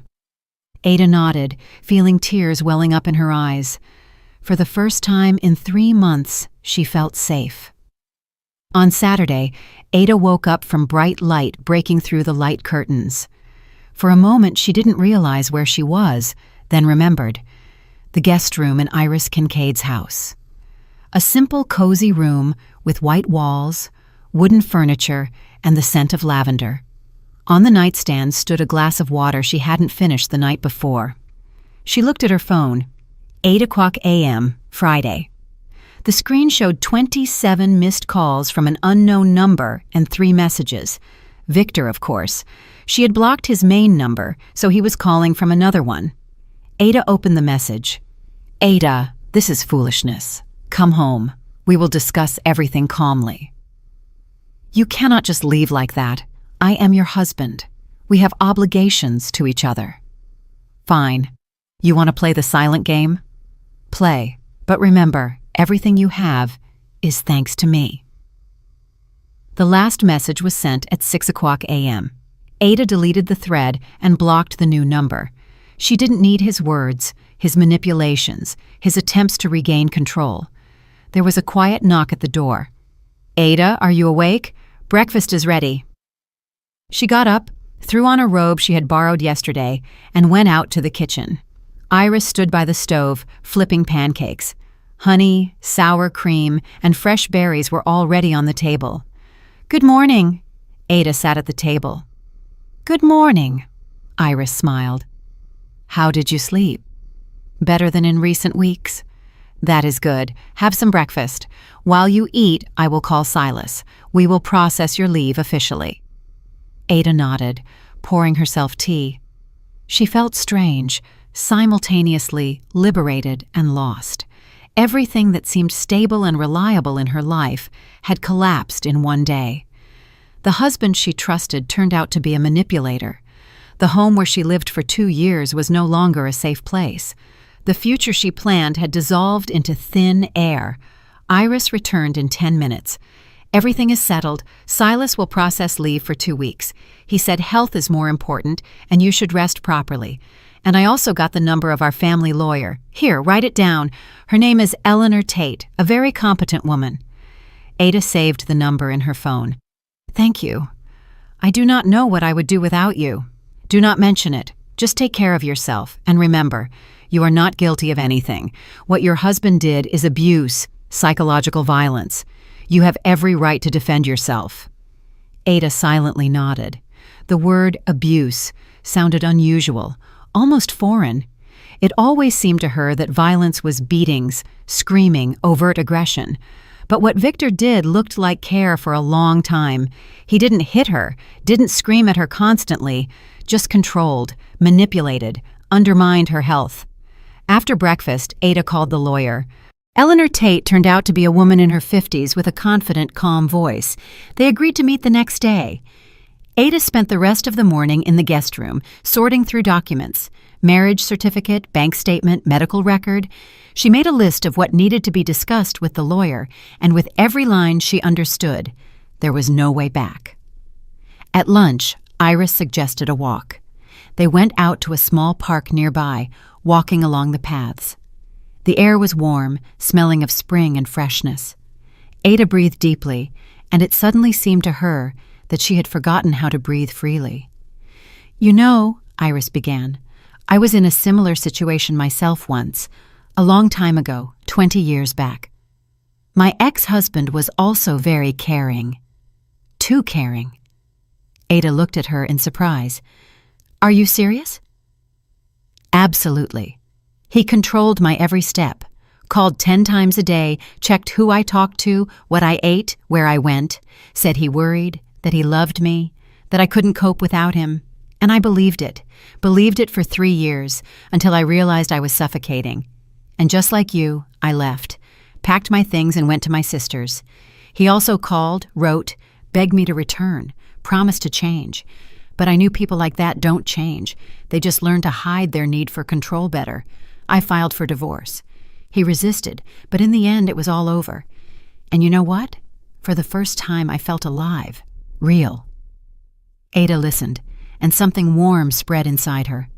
Ada nodded, feeling tears welling up in her eyes. For the first time in 3 months, she felt safe. On Saturday, Ada woke up from bright light breaking through the light curtains. For a moment, she didn't realize where she was, then remembered. The guest room in Iris Kincaid's house. A simple, cozy room with white walls, wooden furniture, and the scent of lavender. On the nightstand stood a glass of water she hadn't finished the night before. She looked at her phone. 8:00 a.m., Friday. The screen showed 27 missed calls from an unknown number and 3 messages. Victor, of course. She had blocked his main number, so he was calling from another one. Ada opened the message. "Ada, this is foolishness. Come home. We will discuss everything calmly." "You cannot just leave like that. I am your husband. We have obligations to each other." "Fine. You want to play the silent game? Play. But remember, everything you have is thanks to me." The last message was sent at 6:00 a.m. Ada deleted the thread and blocked the new number. She didn't need his words, his manipulations, his attempts to regain control. There was a quiet knock at the door. "Ada, are you awake? Breakfast is ready." She got up, threw on a robe she had borrowed yesterday, and went out to the kitchen. Iris stood by the stove, flipping pancakes. Honey, sour cream, and fresh berries were already on the table. "Good morning." Ada sat at the table. "Good morning," Iris smiled. "How did you sleep?" "Better than in recent weeks." "That is good. Have some breakfast. While you eat, I will call Silas. We will process your leave officially." Ada nodded, pouring herself tea. She felt strange, simultaneously liberated and lost. Everything that seemed stable and reliable in her life had collapsed in one day. The husband she trusted turned out to be a manipulator. The home where she lived for 2 years was no longer a safe place. The future she planned had dissolved into thin air. Iris returned in 10 minutes. "Everything is settled. Silas will process leave for 2 weeks. He said health is more important and you should rest properly. And I also got the number of our family lawyer. Here, write it down. Her name is Eleanor Tate, a very competent woman." Ada saved the number in her phone. "Thank you. I do not know what I would do without you. Do not mention it. Just take care of yourself. And remember, you are not guilty of anything. What your husband did is abuse, psychological violence. You have every right to defend yourself." Ada silently nodded. The word abuse sounded unusual, almost foreign. It always seemed to her that violence was beatings, screaming, overt aggression. But what Victor did looked like care for a long time. He didn't hit her, didn't scream at her constantly, just controlled, manipulated, undermined her health. After breakfast, Ada called the lawyer. Eleanor Tate turned out to be a woman in her 50s with a confident, calm voice. They agreed to meet the next day. Ada spent the rest of the morning in the guest room, sorting through documents. Marriage certificate, bank statement, medical record. She made a list of what needed to be discussed with the lawyer, and with every line she understood, there was no way back. At lunch, Iris suggested a walk. They went out to a small park nearby, walking along the paths. The air was warm, smelling of spring and freshness. Ada breathed deeply, and it suddenly seemed to her that she had forgotten how to breathe freely. "You know," Iris began, "I was in a similar situation myself once, a long time ago, 20 years back. My ex-husband was also very caring. Too caring." Ada looked at her in surprise. "Are you serious?" "Absolutely. He controlled my every step, called 10 times a day, checked who I talked to, what I ate, where I went, said he worried, that he loved me, that I couldn't cope without him. And I believed it for 3 years, until I realized I was suffocating. And just like you, I left, packed my things and went to my sister's. He also called, wrote, begged me to return, promised to change. But I knew people like that don't change. They just learn to hide their need for control better. I filed for divorce. He resisted, but in the end it was all over. And you know what? For the first time I felt alive. Real." Ada listened, and something warm spread inside her.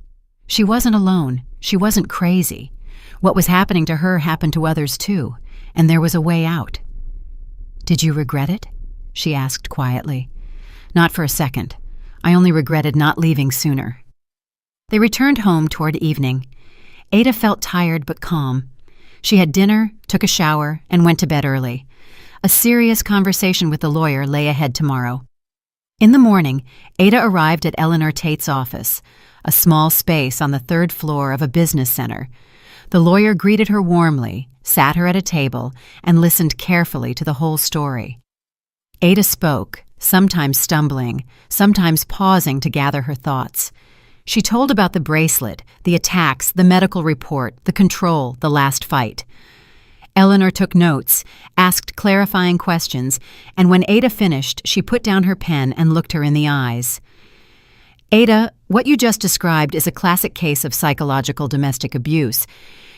She wasn't alone. She wasn't crazy. What was happening to her happened to others too, and there was a way out. "Did you regret it?" she asked quietly. "Not for a second. I only regretted not leaving sooner." They returned home toward evening. Ada felt tired but calm. She had dinner, took a shower, and went to bed early. A serious conversation with the lawyer lay ahead tomorrow. In the morning, Ada arrived at Eleanor Tate's office, a small space on the 3rd floor of a business center. The lawyer greeted her warmly, sat her at a table, and listened carefully to the whole story. Ada spoke, sometimes stumbling, sometimes pausing to gather her thoughts. She told about the bracelet, the attacks, the medical report, the control, the last fight. Eleanor took notes, asked clarifying questions, and when Ada finished, she put down her pen and looked her in the eyes. "Ada, what you just described is a classic case of psychological domestic abuse.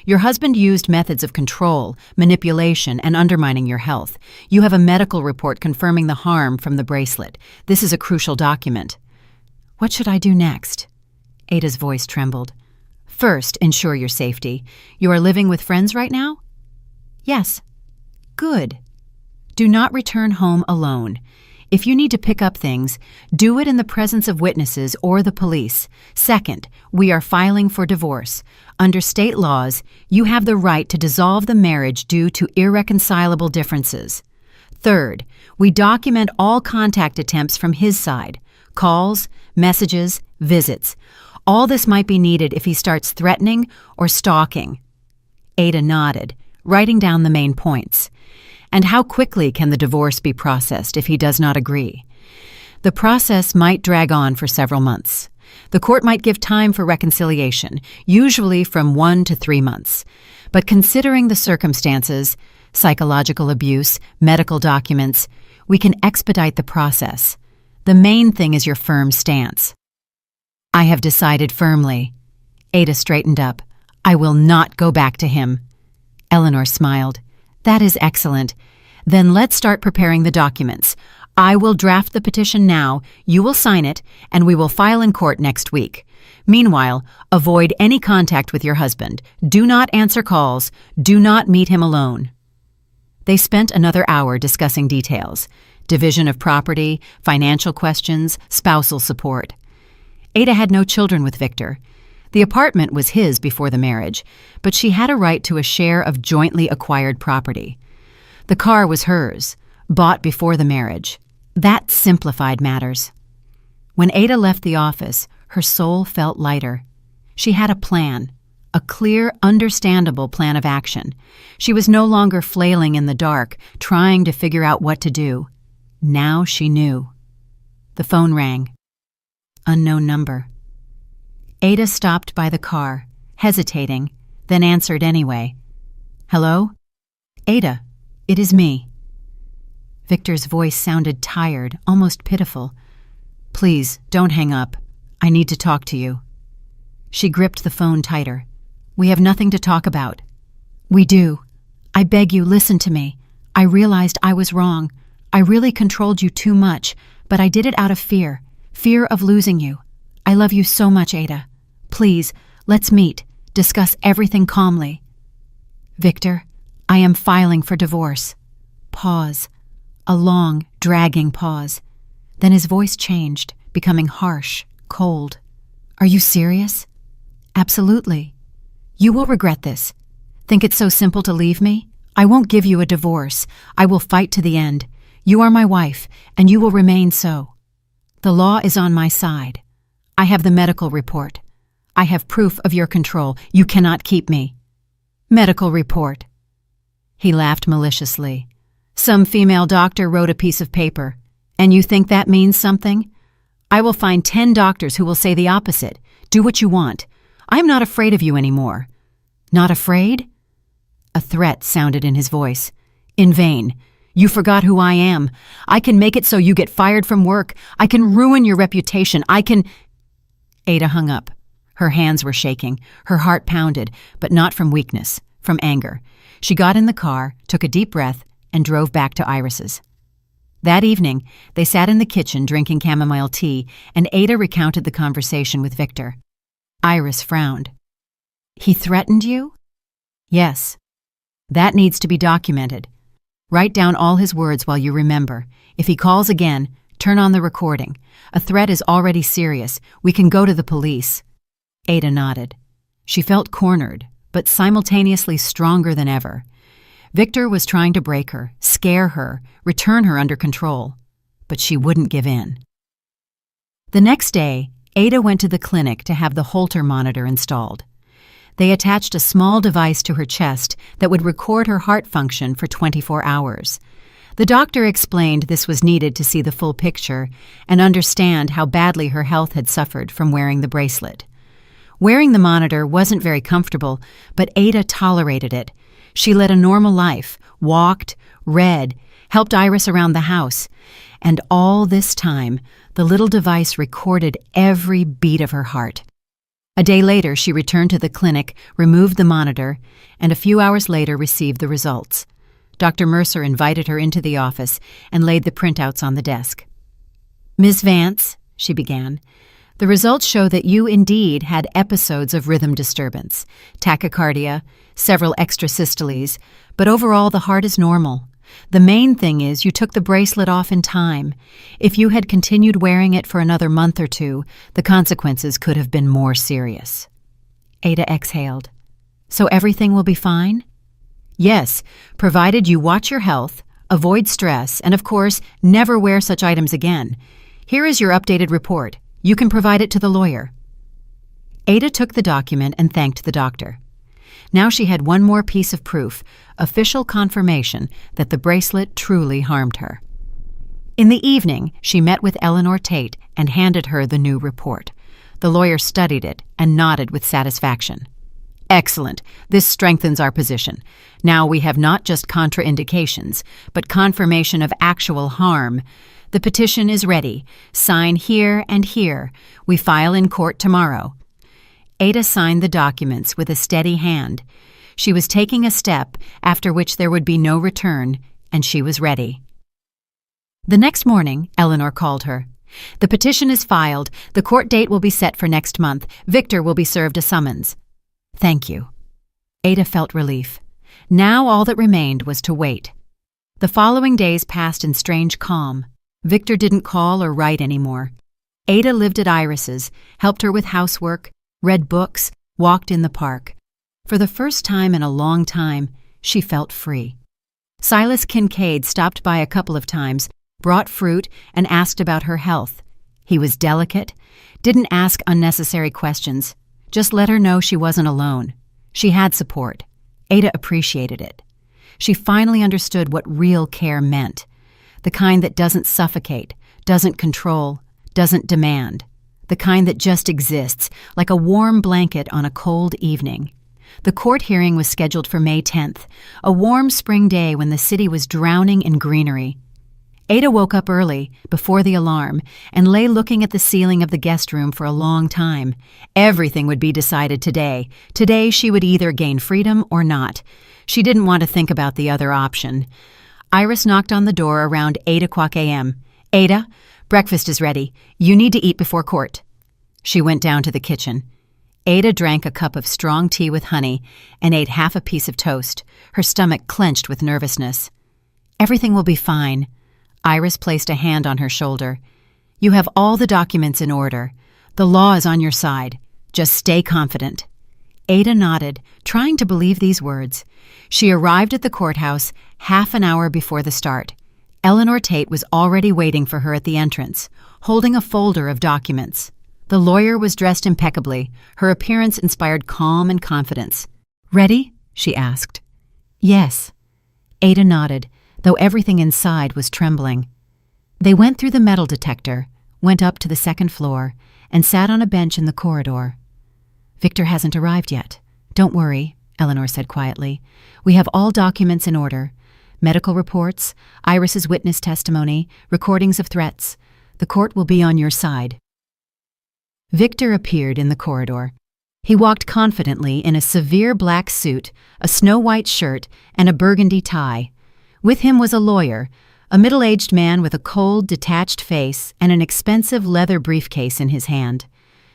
Your husband used methods of control, manipulation, and undermining your health. You have a medical report confirming the harm from the bracelet. This is a crucial document." "What should I do next?" Ada's voice trembled. "First, ensure your safety. You are living with friends right now?" "Yes." "Good. Do not return home alone. If you need to pick up things, do it in the presence of witnesses or the police. Second, we are filing for divorce. Under state laws, you have the right to dissolve the marriage due to irreconcilable differences. Third, we document all contact attempts from his side, calls, messages, visits. All this might be needed if he starts threatening or stalking." Ada nodded, writing down the main points. "And how quickly can the divorce be processed if he does not agree?" "The process might drag on for several months. The court might give time for reconciliation, usually from 1 to 3 months. But considering the circumstances, psychological abuse, medical documents, we can expedite the process. The main thing is your firm stance." "I have decided firmly." Ada straightened up. "I will not go back to him." Eleanor smiled. "That is excellent. Then let's start preparing the documents. I will draft the petition now, you will sign it, and we will file in court next week. Meanwhile, avoid any contact with your husband. Do not answer calls. Do not meet him alone." They spent another hour discussing details: division of property, financial questions, spousal support. Ada had no children with Victor. The apartment was his before the marriage, but she had a right to a share of jointly acquired property. The car was hers, bought before the marriage. That simplified matters. When Ada left the office, her soul felt lighter. She had a plan, a clear, understandable plan of action. She was no longer flailing in the dark, trying to figure out what to do. Now she knew. The phone rang. Unknown number. Ada stopped by the car, hesitating, then answered anyway. "Hello? Ada, it is me." Victor's voice sounded tired, almost pitiful. "Please, don't hang up. I need to talk to you." She gripped the phone tighter. "We have nothing to talk about." "We do. I beg you, listen to me. I realized I was wrong. I really controlled you too much, but I did it out of fear of losing you. I love you so much, Ada. Please, let's meet, discuss everything calmly." "Victor, I am filing for divorce." Pause. A long, dragging pause. Then his voice changed, becoming harsh, cold. "Are you serious?" "Absolutely. You will regret this. Think it's so simple to leave me? I won't give you a divorce. I will fight to the end. You are my wife, and you will remain so. The law is on my side. I have the medical report. I have proof of your control. You cannot keep me." "Medical report." He laughed maliciously. "Some female doctor wrote a piece of paper. And you think that means something? I will find 10 doctors who will say the opposite. Do what you want. I am not afraid of you anymore." "Not afraid?" A threat sounded in his voice. "In vain. You forgot who I am. I can make it so you get fired from work. I can ruin your reputation. I can—" Ada hung up. Her hands were shaking. Her heart pounded, but not from weakness, from anger. She got in the car, took a deep breath, and drove back to Iris's. That evening, they sat in the kitchen drinking chamomile tea, and Ada recounted the conversation with Victor. Iris frowned. "He threatened you?" "Yes. That needs to be documented. Write down all his words while you remember. If he calls again, turn on the recording. A threat is already serious. We can go to the police." Ada nodded. She felt cornered, but simultaneously stronger than ever. Victor was trying to break her, scare her, return her under control. But she wouldn't give in. The next day, Ada went to the clinic to have the Holter monitor installed. They attached a small device to her chest that would record her heart function for 24 hours. The doctor explained this was needed to see the full picture and understand how badly her health had suffered from wearing the bracelet. Wearing the monitor wasn't very comfortable, but Ada tolerated it. She led a normal life, walked, read, helped Iris around the house. And all this time, the little device recorded every beat of her heart. A day later, she returned to the clinic, removed the monitor, and a few hours later received the results. Dr. Mercer invited her into the office and laid the printouts on the desk. "Ms. Vance," she began, "the results show that you indeed had episodes of rhythm disturbance, tachycardia, several extrasystoles, but overall the heart is normal. The main thing is you took the bracelet off in time. If you had continued wearing it for another month or two, the consequences could have been more serious." Ada exhaled. "So everything will be fine?" "Yes, provided you watch your health, avoid stress, and of course, never wear such items again. Here is your updated report. You can provide it to the lawyer." Ada took the document and thanked the doctor. Now she had one more piece of proof, official confirmation that the bracelet truly harmed her. In the evening, she met with Eleanor Tate and handed her the new report. The lawyer studied it and nodded with satisfaction. "Excellent. This strengthens our position. Now we have not just contraindications, but confirmation of actual harm. The petition is ready. Sign here and here. We file in court tomorrow." Ada signed the documents with a steady hand. She was taking a step after which there would be no return, and she was ready. The next morning, Eleanor called her. "The petition is filed. The court date will be set for next month. Victor will be served a summons." "Thank you." Ada felt relief. Now all that remained was to wait. The following days passed in strange calm. Victor didn't call or write anymore. Ada lived at Iris's, helped her with housework, read books, walked in the park. For the first time in a long time, she felt free. Silas Kincaid stopped by a couple of times, brought fruit, and asked about her health. He was delicate, didn't ask unnecessary questions, just let her know she wasn't alone. She had support. Ada appreciated it. She finally understood what real care meant, the kind that doesn't suffocate, doesn't control, doesn't demand. The kind that just exists, like a warm blanket on a cold evening. The court hearing was scheduled for May 10th, a warm spring day when the city was drowning in greenery. Ada woke up early, before the alarm, and lay looking at the ceiling of the guest room for a long time. Everything would be decided today. Today she would either gain freedom or not. She didn't want to think about the other option. Iris knocked on the door around 8 o'clock a.m. "Ada, breakfast is ready. You need to eat before court." She went down to the kitchen. Ada drank a cup of strong tea with honey and ate half a piece of toast, her stomach clenched with nervousness. "Everything will be fine. Iris placed a hand on her shoulder. "You have all the documents in order. The law is on your side. Just stay confident." Ada nodded, trying to believe these words. She arrived at the courthouse half an hour before the start. Eleanor Tate was already waiting for her at the entrance, holding a folder of documents. The lawyer was dressed impeccably. Her appearance inspired calm and confidence. "Ready?" she asked. "Yes." Ada nodded, though everything inside was trembling. They went through the metal detector, went up to the second floor, and sat on a bench in the corridor. "Victor hasn't arrived yet. Don't worry," Eleanor said quietly. "We have all documents in order. Medical reports, Iris's witness testimony, recordings of threats. The court will be on your side." Victor appeared in the corridor. He walked confidently in a severe black suit, a snow-white shirt, and a burgundy tie. With him was a lawyer, a middle-aged man with a cold, detached face and an expensive leather briefcase in his hand.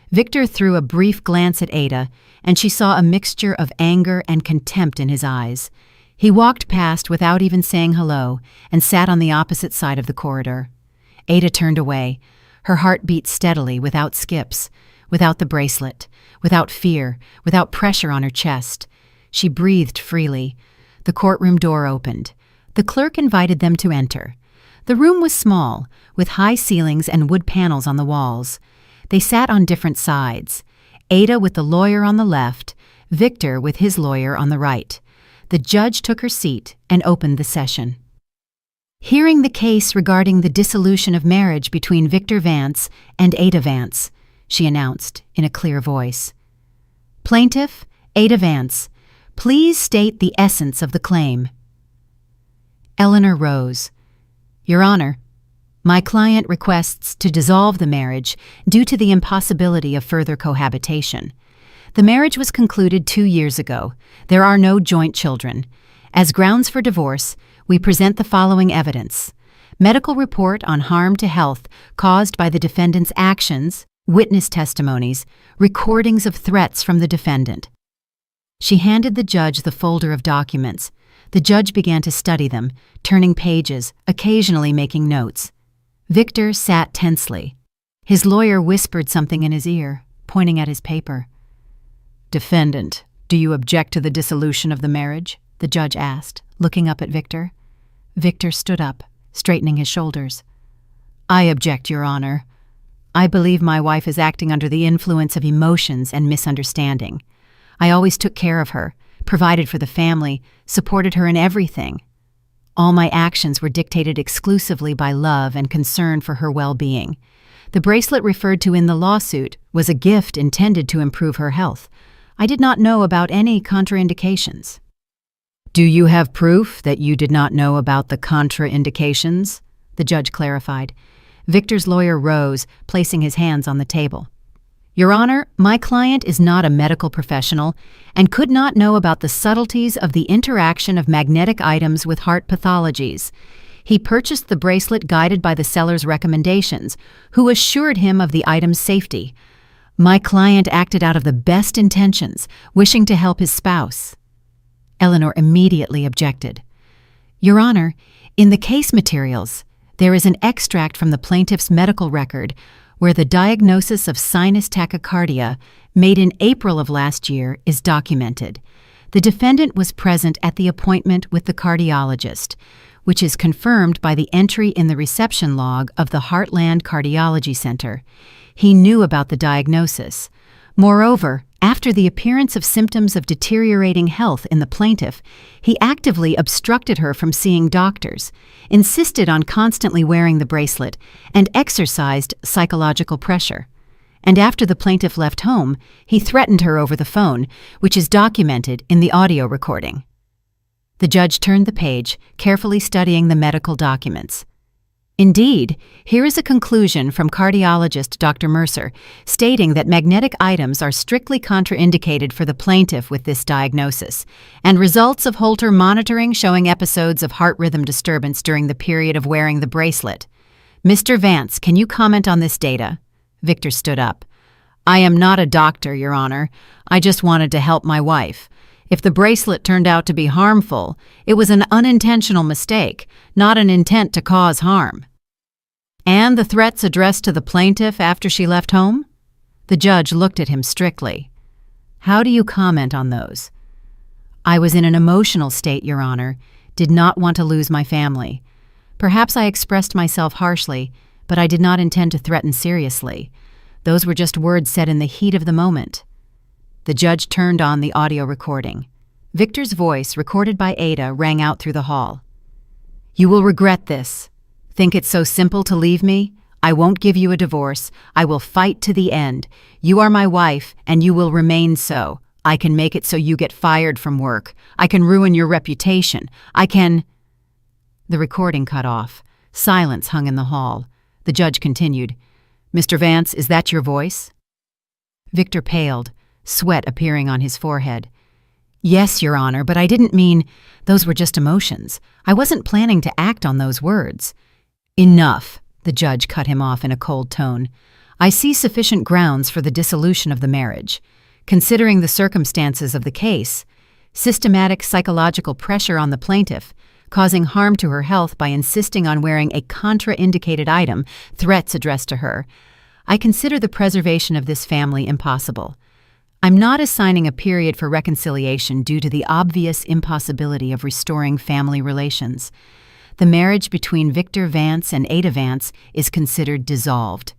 Victor threw a brief glance at Ada, and she saw a mixture of anger and contempt in his eyes. He walked past without even saying hello and sat on the opposite side of the corridor. Ada turned away. Her heart beat steadily, without skips, without the bracelet, without fear, without pressure on her chest. She breathed freely. The courtroom door opened. The clerk invited them to enter. The room was small, with high ceilings and wood panels on the walls. They sat on different sides. Ada with the lawyer on the left, Victor with his lawyer on the right. The judge took her seat and opened the session. "Hearing the case regarding the dissolution of marriage between Victor Vance and Ada Vance," she announced in a clear voice. "Plaintiff, Ada Vance, please state the essence of the claim." Eleanor rose. "Your Honor, my client requests to dissolve the marriage due to the impossibility of further cohabitation. The marriage was concluded 2 years ago. There are no joint children. As grounds for divorce, we present the following evidence: medical report on harm to health caused by the defendant's actions, witness testimonies, recordings of threats from the defendant." She handed the judge the folder of documents. The judge began to study them, turning pages, occasionally making notes. Victor sat tensely. His lawyer whispered something in his ear, pointing at his paper. "Defendant, do you object to the dissolution of the marriage?" the judge asked, looking up at Victor. Victor stood up, straightening his shoulders. "I object, Your Honor. I believe my wife is acting under the influence of emotions and misunderstanding. I always took care of her, provided for the family, supported her in everything. All my actions were dictated exclusively by love and concern for her well-being. The bracelet referred to in the lawsuit was a gift intended to improve her health. I did not know about any contraindications." "Do you have proof that you did not know about the contraindications?" the judge clarified. Victor's lawyer rose, placing his hands on the table. "Your Honor, my client is not a medical professional and could not know about the subtleties of the interaction of magnetic items with heart pathologies. He purchased the bracelet guided by the seller's recommendations, who assured him of the item's safety. My client acted out of the best intentions, wishing to help his spouse." Eleanor immediately objected. "Your Honor, in the case materials, there is an extract from the plaintiff's medical record where the diagnosis of sinus tachycardia, made in April of last year, is documented. The defendant was present at the appointment with the cardiologist, which is confirmed by the entry in the reception log of the Heartland Cardiology Center. He knew about the diagnosis. Moreover, after the appearance of symptoms of deteriorating health in the plaintiff, he actively obstructed her from seeing doctors, insisted on constantly wearing the bracelet, and exercised psychological pressure. And after the plaintiff left home, he threatened her over the phone, which is documented in the audio recording." The judge turned the page, carefully studying the medical documents. "Indeed, here is a conclusion from cardiologist Dr. Mercer, stating that magnetic items are strictly contraindicated for the plaintiff with this diagnosis, and results of Holter monitoring showing episodes of heart rhythm disturbance during the period of wearing the bracelet. Mr. Vance, can you comment on this data?" Victor stood up. "I am not a doctor, Your Honor. I just wanted to help my wife. If the bracelet turned out to be harmful, it was an unintentional mistake, not an intent to cause harm. And the threats addressed to the plaintiff after she left home? The judge looked at him strictly. How do you comment on those? I was in an emotional state, Your Honor, did not want to lose my family. Perhaps I expressed myself harshly, but I did not intend to threaten seriously. Those were just words said in the heat of the moment. The judge turned on the audio recording. Victor's voice, recorded by Ada, rang out through the hall. You will regret this. Think it's so simple to leave me? I won't give you a divorce. I will fight to the end. You are my wife, and you will remain so. I can make it so you get fired from work. I can ruin your reputation. I can... The recording cut off. Silence hung in the hall. The judge continued. Mr. Vance, is that your voice? Victor paled, sweat appearing on his forehead. Yes, Your Honor, but I didn't mean... Those were just emotions. I wasn't planning to act on those words. Enough, the judge cut him off in a cold tone. I see sufficient grounds for the dissolution of the marriage. Considering the circumstances of the case, systematic psychological pressure on the plaintiff, causing harm to her health by insisting on wearing a contraindicated item, threats addressed to her, I consider the preservation of this family impossible. I'm not assigning a period for reconciliation due to the obvious impossibility of restoring family relations. The marriage between Victor Vance and Ada Vance is considered dissolved.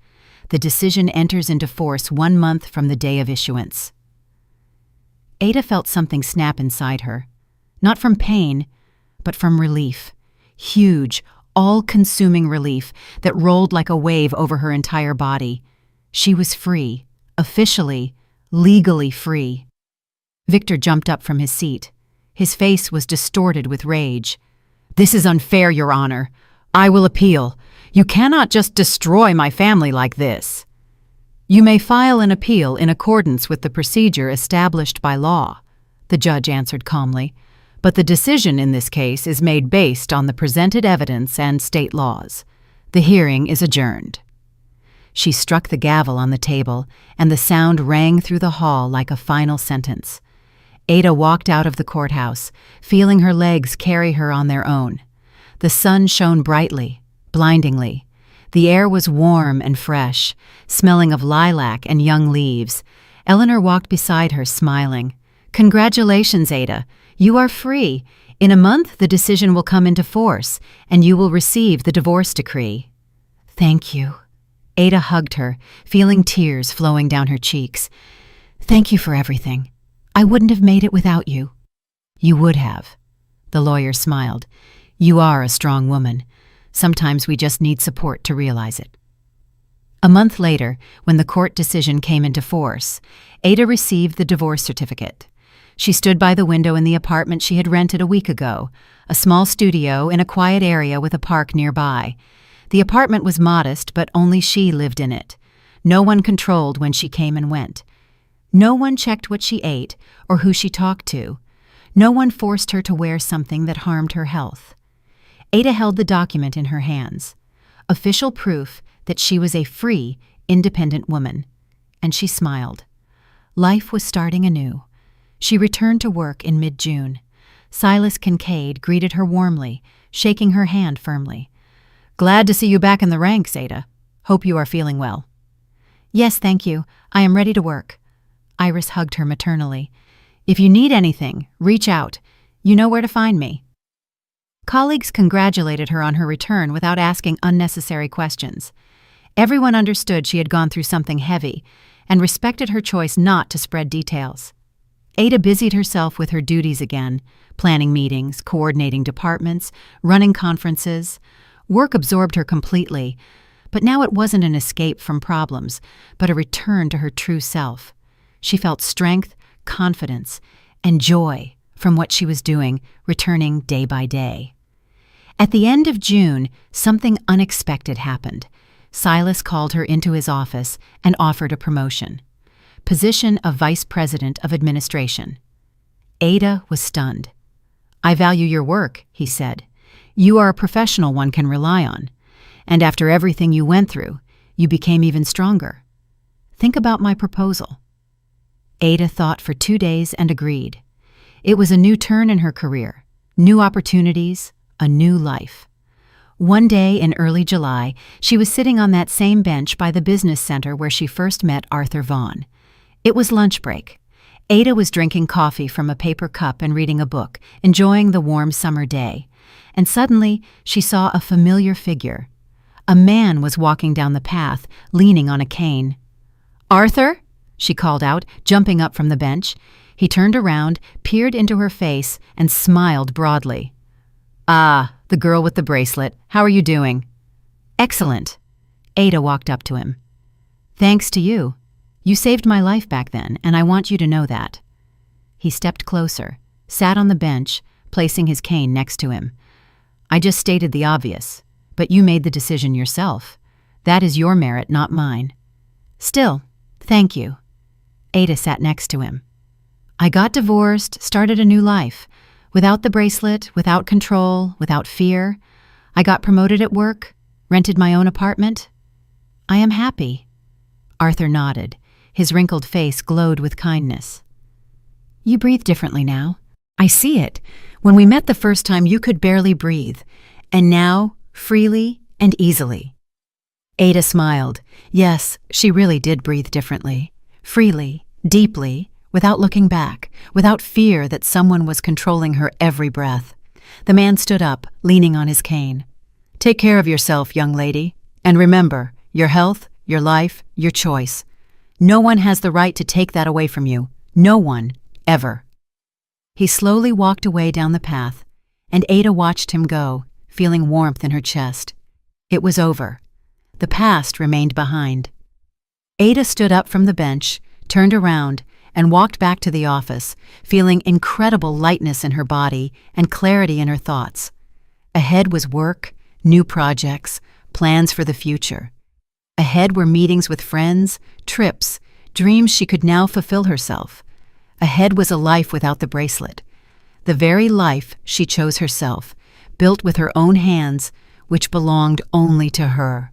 The decision enters into force 1 month from the day of issuance. Ada felt something snap inside her, not from pain, but from relief. Huge, all-consuming relief that rolled like a wave over her entire body. She was free, officially, legally free. Victor jumped up from his seat. His face was distorted with rage. This is unfair, Your Honor. I will appeal. You cannot just destroy my family like this. You may file an appeal in accordance with the procedure established by law, the judge answered calmly, but the decision in this case is made based on the presented evidence and state laws. The hearing is adjourned. She struck the gavel on the table, and the sound rang through the hall like a final sentence. Ada walked out of the courthouse, feeling her legs carry her on their own. The sun shone brightly, blindingly. The air was warm and fresh, smelling of lilac and young leaves. Eleanor walked beside her, smiling. Congratulations, Ada. You are free. In a month, the decision will come into force, and you will receive the divorce decree. Thank you. Ada hugged her, feeling tears flowing down her cheeks. Thank you for everything. I wouldn't have made it without you. You would have. The lawyer smiled. You are a strong woman. Sometimes we just need support to realize it. A month later, when the court decision came into force, Ada received the divorce certificate. She stood by the window in the apartment she had rented a week ago, a small studio in a quiet area with a park nearby. The apartment was modest, but only she lived in it. No one controlled when she came and went. No one checked what she ate or who she talked to. No one forced her to wear something that harmed her health. Ada held the document in her hands, official proof that she was a free, independent woman, and she smiled. Life was starting anew. She returned to work in mid-June. Silas Kincaid greeted her warmly, shaking her hand firmly. Glad to see you back in the ranks, Ada. Hope you are feeling well. Yes, thank you. I am ready to work. Iris hugged her maternally. If you need anything, reach out. You know where to find me. Colleagues congratulated her on her return without asking unnecessary questions. Everyone understood she had gone through something heavy and respected her choice not to spread details. Ada busied herself with her duties again, planning meetings, coordinating departments, running conferences. Work absorbed her completely, but now it wasn't an escape from problems, but a return to her true self. She felt strength, confidence, and joy from what she was doing, returning day by day. At the end of June, something unexpected happened. Silas called her into his office and offered a promotion. Position of Vice President of Administration. Ada was stunned. I value your work, he said. You are a professional one can rely on. And after everything you went through, you became even stronger. Think about my proposal. Ada thought for 2 days and agreed. It was a new turn in her career, new opportunities, a new life. One day in early July, she was sitting on that same bench by the business center where she first met Arthur Vaughan. It was lunch break. Ada was drinking coffee from a paper cup and reading a book, enjoying the warm summer day. And suddenly, she saw a familiar figure. A man was walking down the path, leaning on a cane. "Arthur?" she called out, jumping up from the bench. He turned around, peered into her face, and smiled broadly. "Ah, the girl with the bracelet. How are you doing?" "Excellent." Ada walked up to him. "Thanks to you. You saved my life back then, and I want you to know that." He stepped closer, sat on the bench, placing his cane next to him. "I just stated the obvious, but you made the decision yourself. That is your merit, not mine." "Still, thank you." Ada sat next to him. "I got divorced, started a new life. Without the bracelet, without control, without fear. I got promoted at work, rented my own apartment. I am happy." Arthur nodded. His wrinkled face glowed with kindness. "You breathe differently now. I see it. When we met the first time, you could barely breathe. And now, freely and easily." Ada smiled. Yes, she really did breathe differently. Freely, deeply, without looking back, without fear that someone was controlling her every breath. The man stood up, leaning on his cane. "Take care of yourself, young lady. And remember, your health, your life, your choice. No one has the right to take that away from you. No one, ever." He slowly walked away down the path, and Ada watched him go, feeling warmth in her chest. It was over. The past remained behind. Ada stood up from the bench, turned around, and walked back to the office, feeling incredible lightness in her body and clarity in her thoughts. Ahead was work, new projects, plans for the future. Ahead were meetings with friends, trips, dreams she could now fulfill herself. Ahead was a life without the bracelet. The very life she chose herself, built with her own hands, which belonged only to her.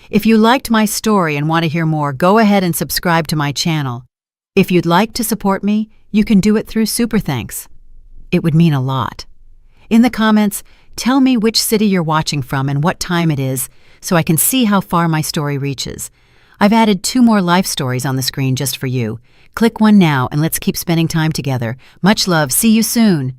If you liked my story and want to hear more, go ahead and subscribe to my channel. If you'd like to support me, you can do it through Super Thanks. It would mean a lot. In the comments, tell me which city you're watching from and what time it is, so I can see how far my story reaches. I've added 2 more life stories on the screen just for you. Click one now and let's keep spending time together. Much love. See you soon.